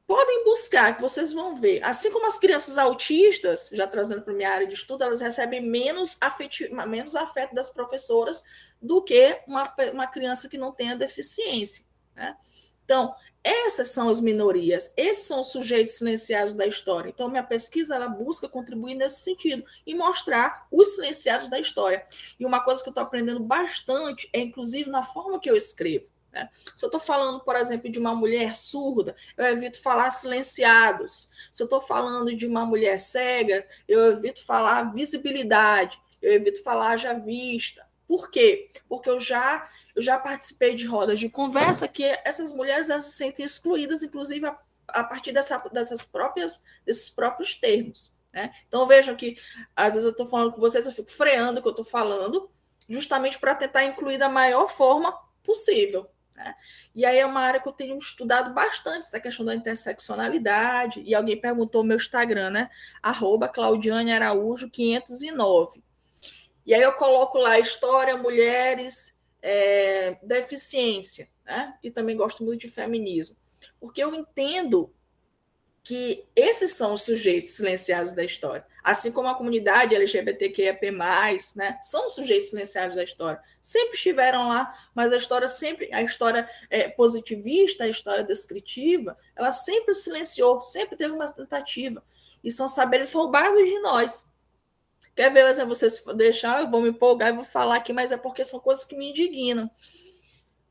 [SPEAKER 2] Podem buscar, que vocês vão ver. Assim como as crianças autistas, já trazendo para a minha área de estudo, elas recebem menos afeto das professoras do que uma criança que não tenha deficiência. Né? Então, essas são as minorias, esses são os sujeitos silenciados da história. Então, minha pesquisa ela busca contribuir nesse sentido e mostrar os silenciados da história. E uma coisa que eu estou aprendendo bastante é, inclusive, na forma que eu escrevo. Né? Se eu estou falando, por exemplo, de uma mulher surda, eu evito falar silenciados. Se eu estou falando de uma mulher cega, eu evito falar visibilidade, eu evito falar haja vista. Por quê? Porque eu já participei de rodas de conversa que essas mulheres elas se sentem excluídas, inclusive a partir desses próprios termos. Né? Então vejam que às vezes eu estou falando com vocês, eu fico freando o que eu estou falando, justamente para tentar incluir da maior forma possível. Né? E aí é uma área que eu tenho estudado bastante, essa questão da interseccionalidade, e alguém perguntou no meu Instagram, né? @ClaudianeAraújo509. E aí eu coloco lá história, mulheres, deficiência, né? E também gosto muito de feminismo. Porque eu entendo que esses são os sujeitos silenciados da história. Assim como a comunidade LGBTQIAP+, né, são os sujeitos silenciados da história. Sempre estiveram lá, mas a história positivista, a história descritiva, ela sempre silenciou, sempre teve uma tentativa. E são saberes roubados de nós. Quer ver, mas vocês deixar, eu vou me empolgar e vou falar aqui, mas é porque são coisas que me indignam.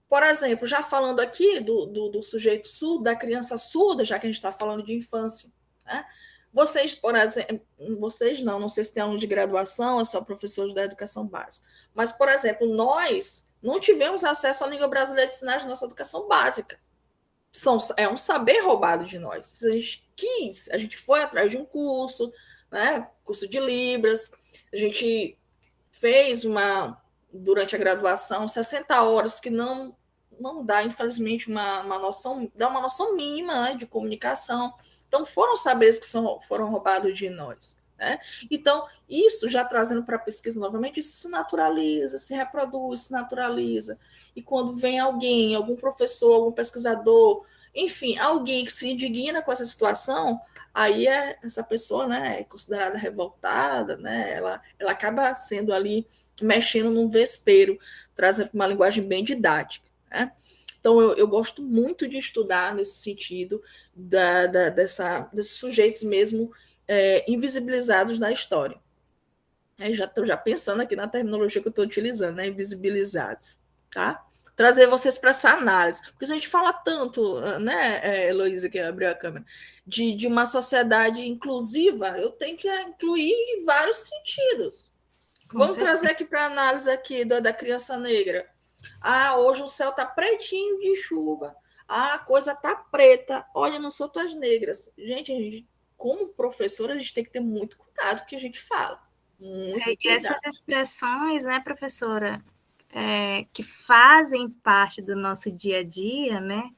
[SPEAKER 2] Por exemplo, já falando aqui do sujeito surdo, da criança surda, já que a gente está falando de infância, né? Vocês, por exemplo, vocês não sei se tem aluno de graduação, é só professores da educação básica, mas, por exemplo, nós não tivemos acesso à língua brasileira de sinais na nossa educação básica. É um saber roubado de nós. Se a gente quis, a gente foi atrás de um curso, né? Curso de Libras, a gente fez durante a graduação 60 horas que não dá, infelizmente, uma noção, dá uma noção mínima, né, de comunicação. Então, foram saberes que foram roubados de nós. Né? Então, isso já trazendo para a pesquisa novamente, isso se naturaliza, se reproduz, se naturaliza. E quando vem alguém, algum professor, algum pesquisador, enfim, alguém que se indigna com essa situação, aí essa pessoa, né, é considerada revoltada, né, ela acaba sendo ali mexendo num vespeiro, trazendo uma linguagem bem didática. Né? Então, eu gosto muito de estudar nesse sentido desses sujeitos mesmo invisibilizados na história. Já estou pensando aqui na terminologia que eu estou utilizando, né? Invisibilizados. Tá? Trazer vocês para essa análise. Porque a gente fala tanto, né, Heloísa, que abriu a câmera, de uma sociedade inclusiva, eu tenho que incluir de vários sentidos. Vamos trazer aqui para análise aqui da criança negra. Hoje o céu está pretinho de chuva. A coisa está preta. Olha, não são tuas negras. Gente, como professora, a gente tem que ter muito cuidado com o que a gente fala. Muito cuidado.
[SPEAKER 1] E essas expressões, né, professora, que fazem parte do nosso dia a dia, né,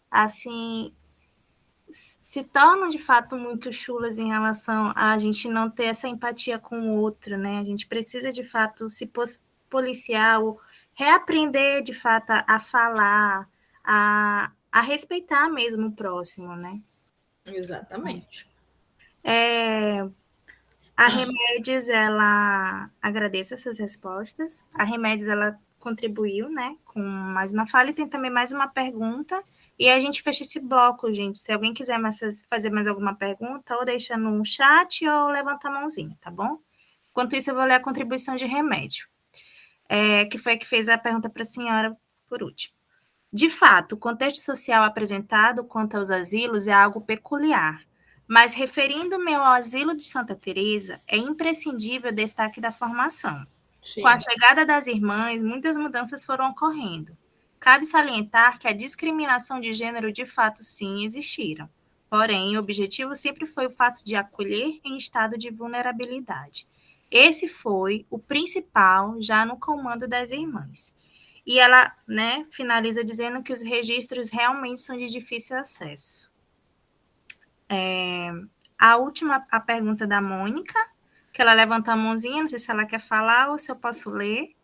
[SPEAKER 1] assim, se tornam de fato muito chulas em relação a gente não ter essa empatia com o outro, né? A gente precisa de fato se policiar, ou reaprender de fato a falar, a respeitar mesmo o próximo, né?
[SPEAKER 2] Exatamente.
[SPEAKER 1] A Remédios, ela agradece essas respostas. A Remédios, ela contribuiu, né, com mais uma fala e tem também mais uma pergunta. E a gente fecha esse bloco, gente. Se alguém quiser fazer mais alguma pergunta, ou deixa no chat ou levanta a mãozinha, tá bom? Enquanto isso, eu vou ler a contribuição de Remédio, que foi a que fez a pergunta para a senhora por último. De fato, o contexto social apresentado quanto aos asilos é algo peculiar, mas referindo-me ao asilo de Santa Teresa, é imprescindível o destaque da formação.
[SPEAKER 2] Sim.
[SPEAKER 1] Com a chegada das irmãs, muitas mudanças foram ocorrendo. Cabe salientar que a discriminação de gênero de fato sim existiram. Porém, o objetivo sempre foi o fato de acolher em estado de vulnerabilidade. Esse foi o principal já no comando das irmãs. E ela, né, finaliza dizendo que os registros realmente são de difícil acesso. A última, a pergunta da Mônica, que ela levantou a mãozinha, não sei se ela quer falar ou se eu posso ler.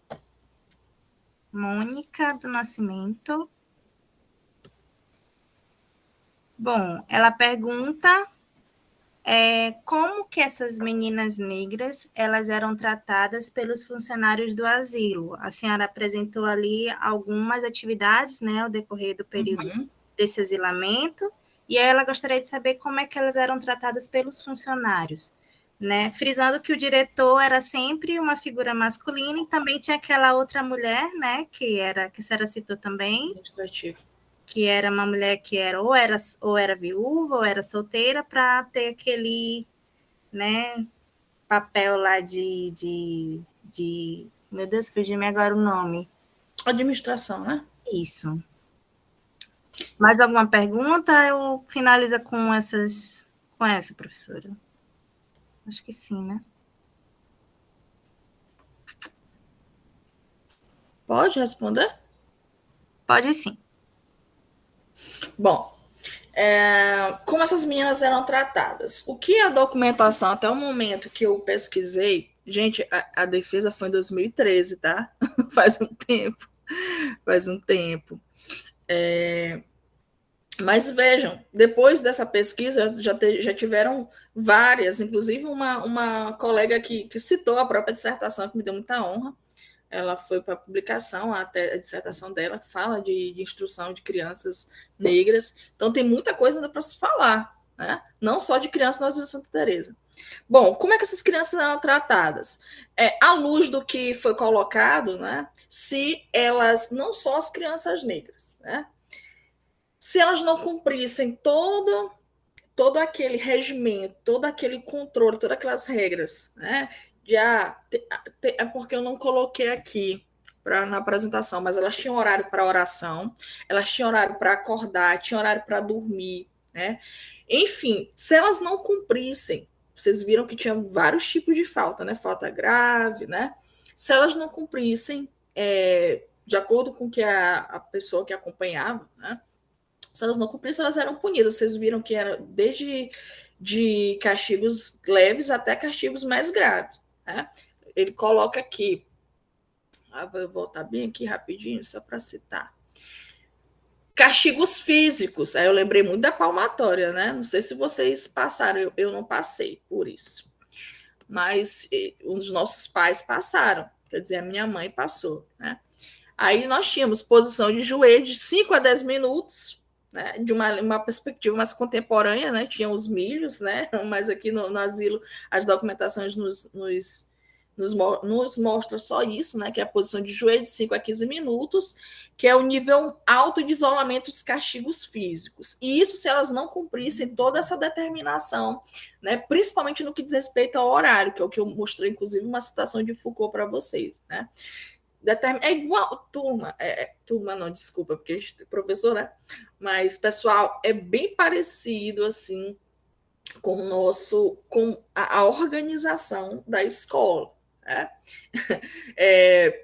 [SPEAKER 1] Mônica do Nascimento. Bom, ela pergunta como que essas meninas negras elas eram tratadas pelos funcionários do asilo. A senhora apresentou ali algumas atividades, né, ao decorrer do período desse asilamento, e aí ela gostaria de saber como é que elas eram tratadas pelos funcionários, né? Frisando que o diretor era sempre uma figura masculina e também tinha aquela outra mulher, né, que a senhora citou também,
[SPEAKER 2] Administrativo.
[SPEAKER 1] Que era uma mulher que ou era viúva ou era solteira, para ter aquele, né, papel lá de meu Deus, fugiu-me agora o nome.
[SPEAKER 2] Administração, né?
[SPEAKER 1] Isso. Mais alguma pergunta? Eu finalizo com essa, professora. Acho que sim, né?
[SPEAKER 2] Pode responder?
[SPEAKER 1] Pode sim.
[SPEAKER 2] Bom, como essas meninas eram tratadas? O que a documentação, até o momento que eu pesquisei, gente, a defesa foi em 2013, tá? Faz um tempo. Mas vejam, depois dessa pesquisa já tiveram várias, inclusive uma colega que citou a própria dissertação, que me deu muita honra. Ela foi para publicação, até a dissertação dela fala de instrução de crianças negras. Então tem muita coisa ainda para se falar, né? Não só de crianças no Asilo Santa Teresa. Bom, como é que essas crianças eram tratadas? À luz do que foi colocado, né? Se elas, não só as crianças negras, né? Se elas não cumprissem todo aquele regimento, todo aquele controle, todas aquelas regras, né? É porque eu não coloquei aqui na apresentação, mas elas tinham horário para oração, elas tinham horário para acordar, tinham horário para dormir, né? Enfim, se elas não cumprissem, vocês viram que tinha vários tipos de falta, né? Falta grave, né? Se elas não cumprissem, de acordo com que a pessoa que acompanhava, né? Se elas não cumprissem, elas eram punidas. Vocês viram que era desde de castigos leves até castigos mais graves, né? Ele coloca aqui, vou voltar bem aqui rapidinho, só para citar. Castigos físicos, aí eu lembrei muito da palmatória, né? Não sei se vocês passaram, eu não passei por isso. Mas um dos nossos pais passaram, quer dizer, a minha mãe passou, né? Aí nós tínhamos posição de joelho de 5 a 10 minutos, né, de uma perspectiva mais contemporânea, né, tinha os milhos, né, mas aqui no asilo as documentações nos mostram só isso, né, que é a posição de joelho de 5 a 15 minutos, que é o nível alto de isolamento dos castigos físicos. E isso se elas não cumprissem toda essa determinação, né, principalmente no que diz respeito ao horário, que é o que eu mostrei, inclusive, uma citação de Foucault para vocês, né. É igual, turma não, desculpa, porque a gente é professor, né? Mas, pessoal, é bem parecido, assim, com a organização da escola, né?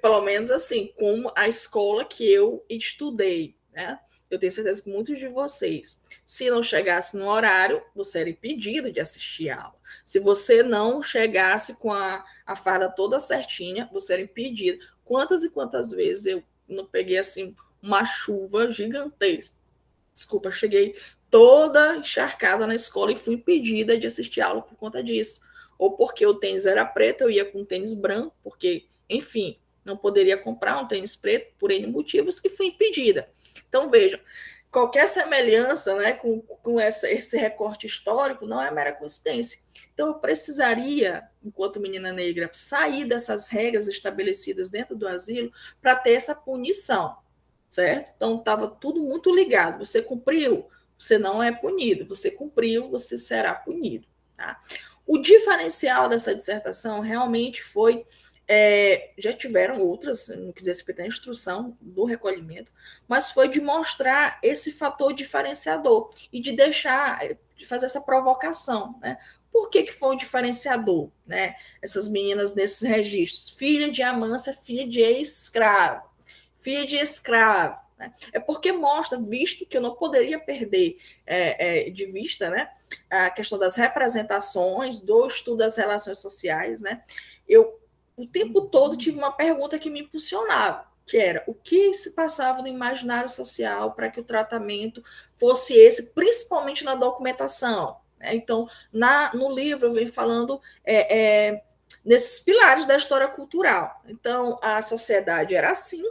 [SPEAKER 2] Pelo menos, assim, com a escola que eu estudei, né? Eu tenho certeza que muitos de vocês, se não chegasse no horário, você era impedido de assistir a aula. Se você não chegasse com a farda toda certinha, você era impedido. Quantas e quantas vezes eu não peguei, assim, uma chuva gigantesca. Desculpa, cheguei toda encharcada na escola e fui impedida de assistir a aula por conta disso. Ou porque o tênis era preto, eu ia com tênis branco, porque, enfim, não poderia comprar um tênis preto por N motivos e fui impedida. Então, vejam, qualquer semelhança, né, com esse recorte histórico não é mera coincidência. Então, eu precisaria, enquanto menina negra, sair dessas regras estabelecidas dentro do asilo para ter essa punição, certo? Então, estava tudo muito ligado. Você cumpriu, você não é punido. Você cumpriu, você será punido. Tá? O diferencial dessa dissertação realmente foi já tiveram outras, no que diz respeito à instrução do recolhimento, mas foi de mostrar esse fator diferenciador e de de fazer essa provocação, né? Por que foi um diferenciador, né? Essas meninas nesses registros, filha de Amância, filha de ex-escravo, filha de escravo, né? É porque mostra, visto que eu não poderia perder de vista, né, a questão das representações, do estudo das relações sociais, né? Eu o tempo todo tive uma pergunta que me impulsionava, que era o que se passava no imaginário social para que o tratamento fosse esse, principalmente na documentação. Então, no livro eu venho falando nesses pilares da história cultural. Então, a sociedade era assim,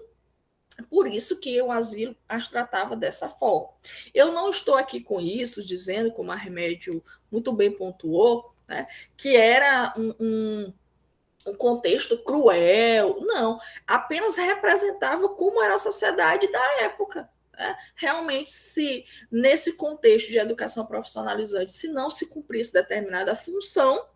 [SPEAKER 2] por isso que o asilo as tratava dessa forma. Eu não estou aqui com isso dizendo, como a Remédio muito bem pontuou, né, que era um contexto cruel, não, apenas representava como era a sociedade da época. Né? Realmente, se nesse contexto de educação profissionalizante, se não se cumprisse determinada função,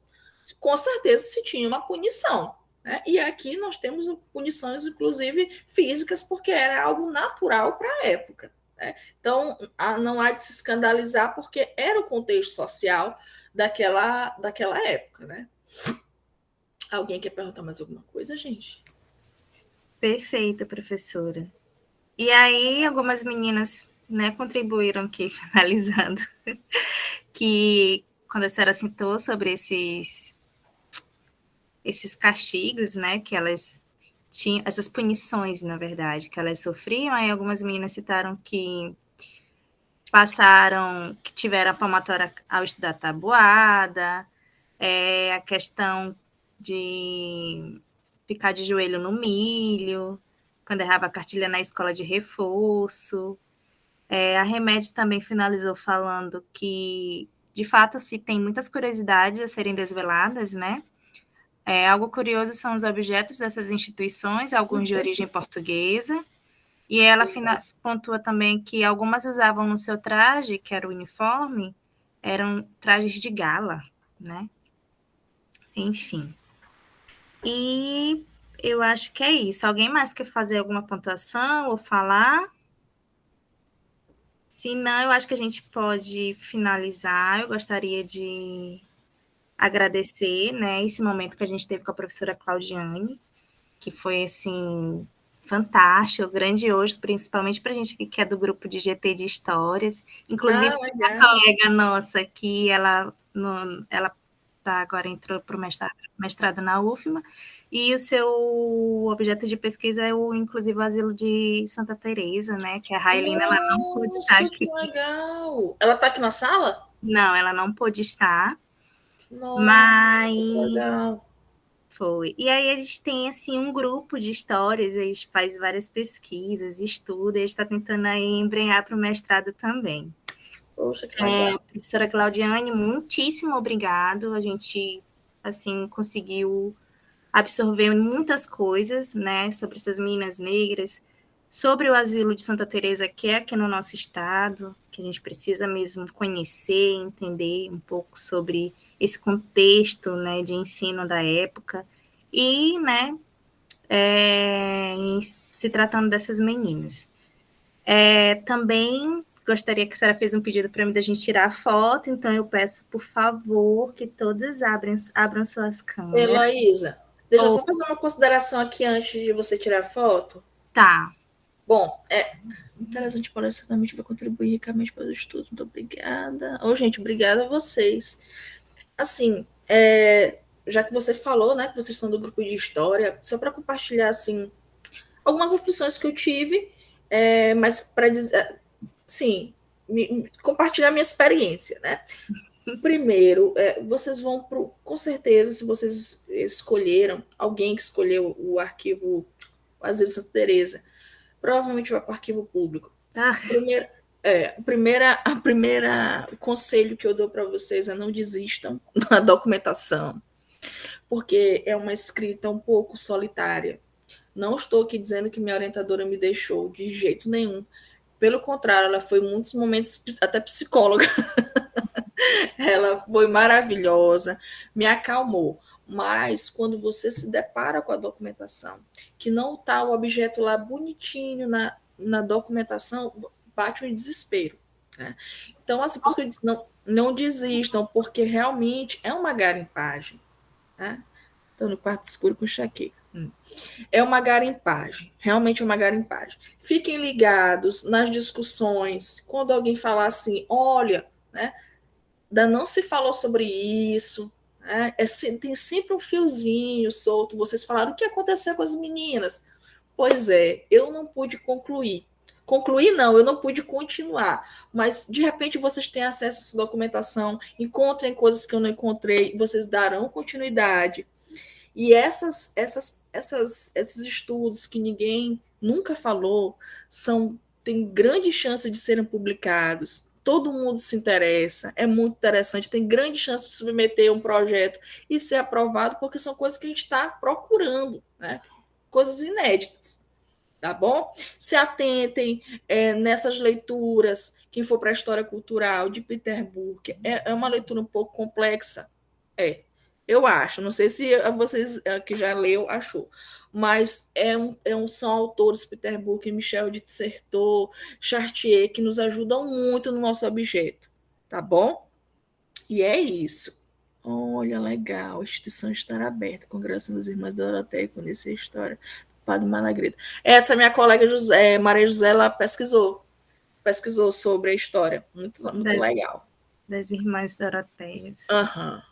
[SPEAKER 2] com certeza se tinha uma punição. Né? E aqui nós temos punições, inclusive físicas, porque era algo natural para a época. Né? Então, não há de se escandalizar, porque era o contexto social daquela época. Né? Alguém quer perguntar mais alguma coisa, gente?
[SPEAKER 1] Perfeito, professora. E aí, algumas meninas, né, contribuíram aqui, finalizando, que quando a senhora citou sobre esses castigos, né, que elas tinham, essas punições, na verdade, que elas sofriam, aí algumas meninas citaram que que tiveram a palmatória ao estudar tabuada, a questão de ficar de joelho no milho, quando errava a cartilha na escola de reforço. A Remédio também finalizou falando que, de fato, se tem muitas curiosidades a serem desveladas, né? Algo curioso são os objetos dessas instituições, alguns de origem portuguesa, e ela pontua também que algumas usavam no seu traje, que era o uniforme, eram trajes de gala, né? Enfim. E eu acho que é isso. Alguém mais quer fazer alguma pontuação ou falar? Se não, eu acho que a gente pode finalizar. Eu gostaria de agradecer, né, esse momento que a gente teve com a professora Claudiane, que foi, assim, fantástico, grandioso, principalmente para a gente que é do grupo de GT de Histórias. Inclusive, a colega nossa, que ela tá, agora entrou para o mestrado na UFMA, e o seu objeto de pesquisa é inclusive, o asilo de Santa Teresa, né? Que a Railina, ela não pôde estar aqui.
[SPEAKER 2] Que legal! Ela está aqui na sala?
[SPEAKER 1] Não, ela não pôde estar,
[SPEAKER 2] Nossa,
[SPEAKER 1] mas
[SPEAKER 2] legal.
[SPEAKER 1] foi. E aí a gente tem assim um grupo de histórias, a gente faz várias pesquisas, estuda, e a gente está tentando aí embrenhar para o mestrado também.
[SPEAKER 2] Poxa, que legal.
[SPEAKER 1] Professora Claudiane, muitíssimo obrigado. A gente assim conseguiu absorver muitas coisas, né, sobre essas meninas negras, sobre o asilo de Santa Teresa, que é aqui no nosso estado, que a gente precisa mesmo conhecer, entender um pouco sobre esse contexto, né, de ensino da época e, né, se tratando dessas meninas. Também gostaria que a senhora fez um pedido para mim da gente tirar a foto, então eu peço, por favor, que todas abram suas câmeras.
[SPEAKER 2] Laísa, deixa eu só fazer uma consideração aqui antes de você tirar a foto.
[SPEAKER 1] Tá.
[SPEAKER 2] Bom, interessante palestra também vai contribuir ricamente para os estudos. Muito obrigada. Gente, obrigada a vocês. Assim, já que você falou, né, que vocês são do grupo de história, só para compartilhar, assim, algumas aflições que eu tive, mas para dizer, sim, compartilhar minha experiência, né? Primeiro, vocês vão com certeza, se vocês escolheram, alguém que escolheu o arquivo, o Asilo Santa Teresa, provavelmente vai para o arquivo público.
[SPEAKER 1] Ah.
[SPEAKER 2] O conselho que eu dou para vocês é não desistam da documentação, porque é uma escrita um pouco solitária. Não estou aqui dizendo que minha orientadora me deixou de jeito nenhum. Pelo contrário, ela foi em muitos momentos até psicóloga. Ela foi maravilhosa, me acalmou. Mas quando você se depara com a documentação, que não está o objeto lá bonitinho na documentação, bate um desespero. Né? Então, assim, por isso que eu disse, não desistam, porque realmente é uma garimpagem. Né? Estou no quarto escuro com enxaqueca. É uma garimpagem, realmente é uma garimpagem. Fiquem ligados nas discussões, quando alguém falar assim, olha, né, ainda não se falou sobre isso, né, tem sempre um fiozinho solto. Vocês falaram o que aconteceu com as meninas? Pois é, eu não pude concluir. Concluir não, eu não pude continuar. Mas de repente vocês têm acesso a essa documentação, encontrem coisas que eu não encontrei, vocês darão continuidade. E esses estudos que ninguém nunca falou têm grande chance de serem publicados. Todo mundo se interessa, é muito interessante, tem grande chance de submeter um projeto e ser aprovado, porque são coisas que a gente está procurando, né? Coisas inéditas, tá bom? Se atentem nessas leituras, quem for para a história cultural de Peter Burke, é uma leitura um pouco complexa, eu acho, não sei se vocês que já leu achou, mas são autores, Peter Burke e Michel de Certeau, Chartier, que nos ajudam muito no nosso objeto, tá bom? E é isso. Olha, legal, a instituição estará aberta, Congresso das Irmãs Doroteia, conhecer a história do Padre Malagrida. Essa minha colega Maria José, ela pesquisou sobre a história, muito legal.
[SPEAKER 1] Das Irmãs Doroteias.
[SPEAKER 2] Aham.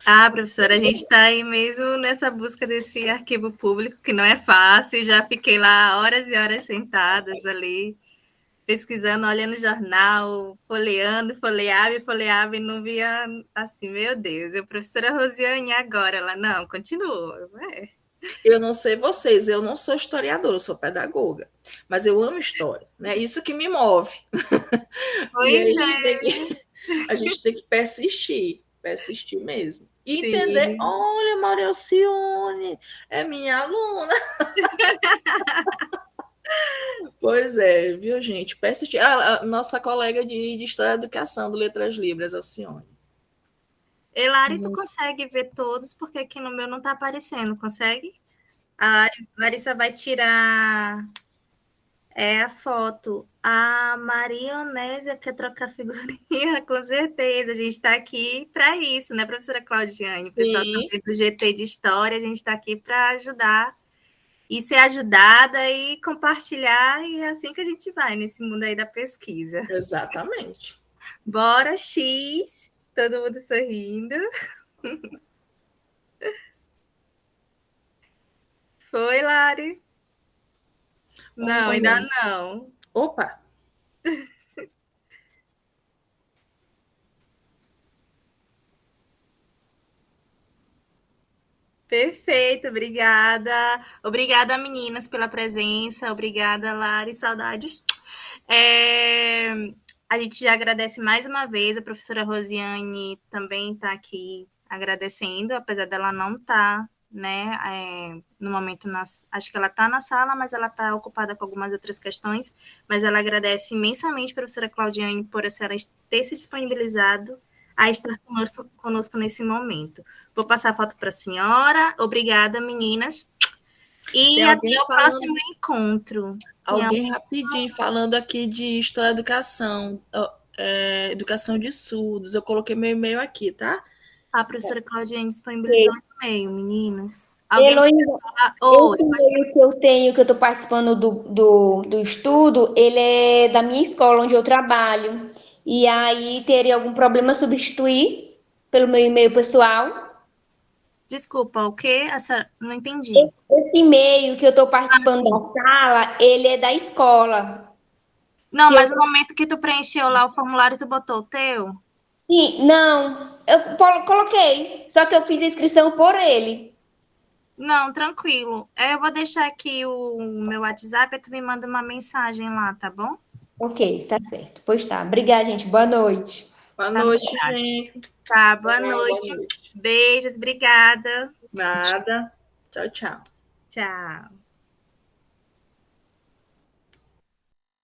[SPEAKER 1] Ah, professora, a gente está aí mesmo nessa busca desse arquivo público, que não é fácil. Já fiquei lá horas e horas sentadas ali, pesquisando, olhando o jornal, folheava e não via assim, meu Deus. E a professora Rosiane, agora? Ela, não, continua.
[SPEAKER 2] Eu não sei vocês, eu não sou historiadora, eu sou pedagoga, mas eu amo história, né? Isso que me move.
[SPEAKER 1] Pois
[SPEAKER 2] E aí
[SPEAKER 1] é.
[SPEAKER 2] a gente tem que persistir mesmo. E entender,
[SPEAKER 1] Sim.
[SPEAKER 2] olha, Maria Alcione, é minha aluna. Pois é, viu, gente? Persistir. A nossa colega de História da Educação, do Letras Libras, Alcione.
[SPEAKER 1] Elari, tu consegue ver todos, porque aqui no meu não está aparecendo, consegue? A Larissa vai tirar a foto. A Maria Onésia quer trocar figurinha, com certeza. A gente está aqui para isso, né, professora Claudiane? O pessoal também do GT de História, a gente está aqui para ajudar e ser ajudada e compartilhar, e é assim que a gente vai nesse mundo aí da pesquisa.
[SPEAKER 2] Exatamente.
[SPEAKER 1] Bora, X! Todo mundo sorrindo. Foi, Lari? Não, ainda não.
[SPEAKER 2] Opa!
[SPEAKER 1] Perfeito, obrigada. Obrigada, meninas, pela presença. Obrigada, Lari, saudades. A gente já agradece mais uma vez. A professora Rosiane também está aqui agradecendo, apesar dela não estar, né, no momento, acho que ela está na sala, mas ela está ocupada com algumas outras questões, mas ela agradece imensamente a professora Claudiane por ela ter se disponibilizado a estar conosco nesse momento. Vou passar a foto para a senhora. Obrigada, meninas. E até o próximo encontro.
[SPEAKER 2] Alguém rapidinho falando aqui de História da Educação, Educação de Surdos. Eu coloquei meu e-mail aqui, tá?
[SPEAKER 1] A professora Claudiane disponibilizou um e-mail, meninas.
[SPEAKER 3] Heloísa, esse e-mail que eu tenho, que eu estou participando do estudo, ele é da minha escola, onde eu trabalho. E aí, teria algum problema substituir pelo meu e-mail pessoal?
[SPEAKER 1] Desculpa, o quê? Não entendi.
[SPEAKER 3] Esse e-mail que eu estou participando da sala, ele é da escola.
[SPEAKER 1] Não, mas no momento que tu preencheu lá o formulário, tu botou o teu?
[SPEAKER 3] Sim, não, eu coloquei, só que eu fiz a inscrição por ele.
[SPEAKER 1] Não, tranquilo. Eu vou deixar aqui o meu WhatsApp e tu me manda uma mensagem lá, tá bom?
[SPEAKER 3] Ok, tá certo. Pois tá. Obrigada, gente. Boa noite.
[SPEAKER 2] Boa noite, gente.
[SPEAKER 1] Tá, boa
[SPEAKER 2] Boa
[SPEAKER 1] noite.
[SPEAKER 2] noite.
[SPEAKER 1] Beijos, obrigada.
[SPEAKER 2] Nada. Tchau, tchau.
[SPEAKER 1] Tchau.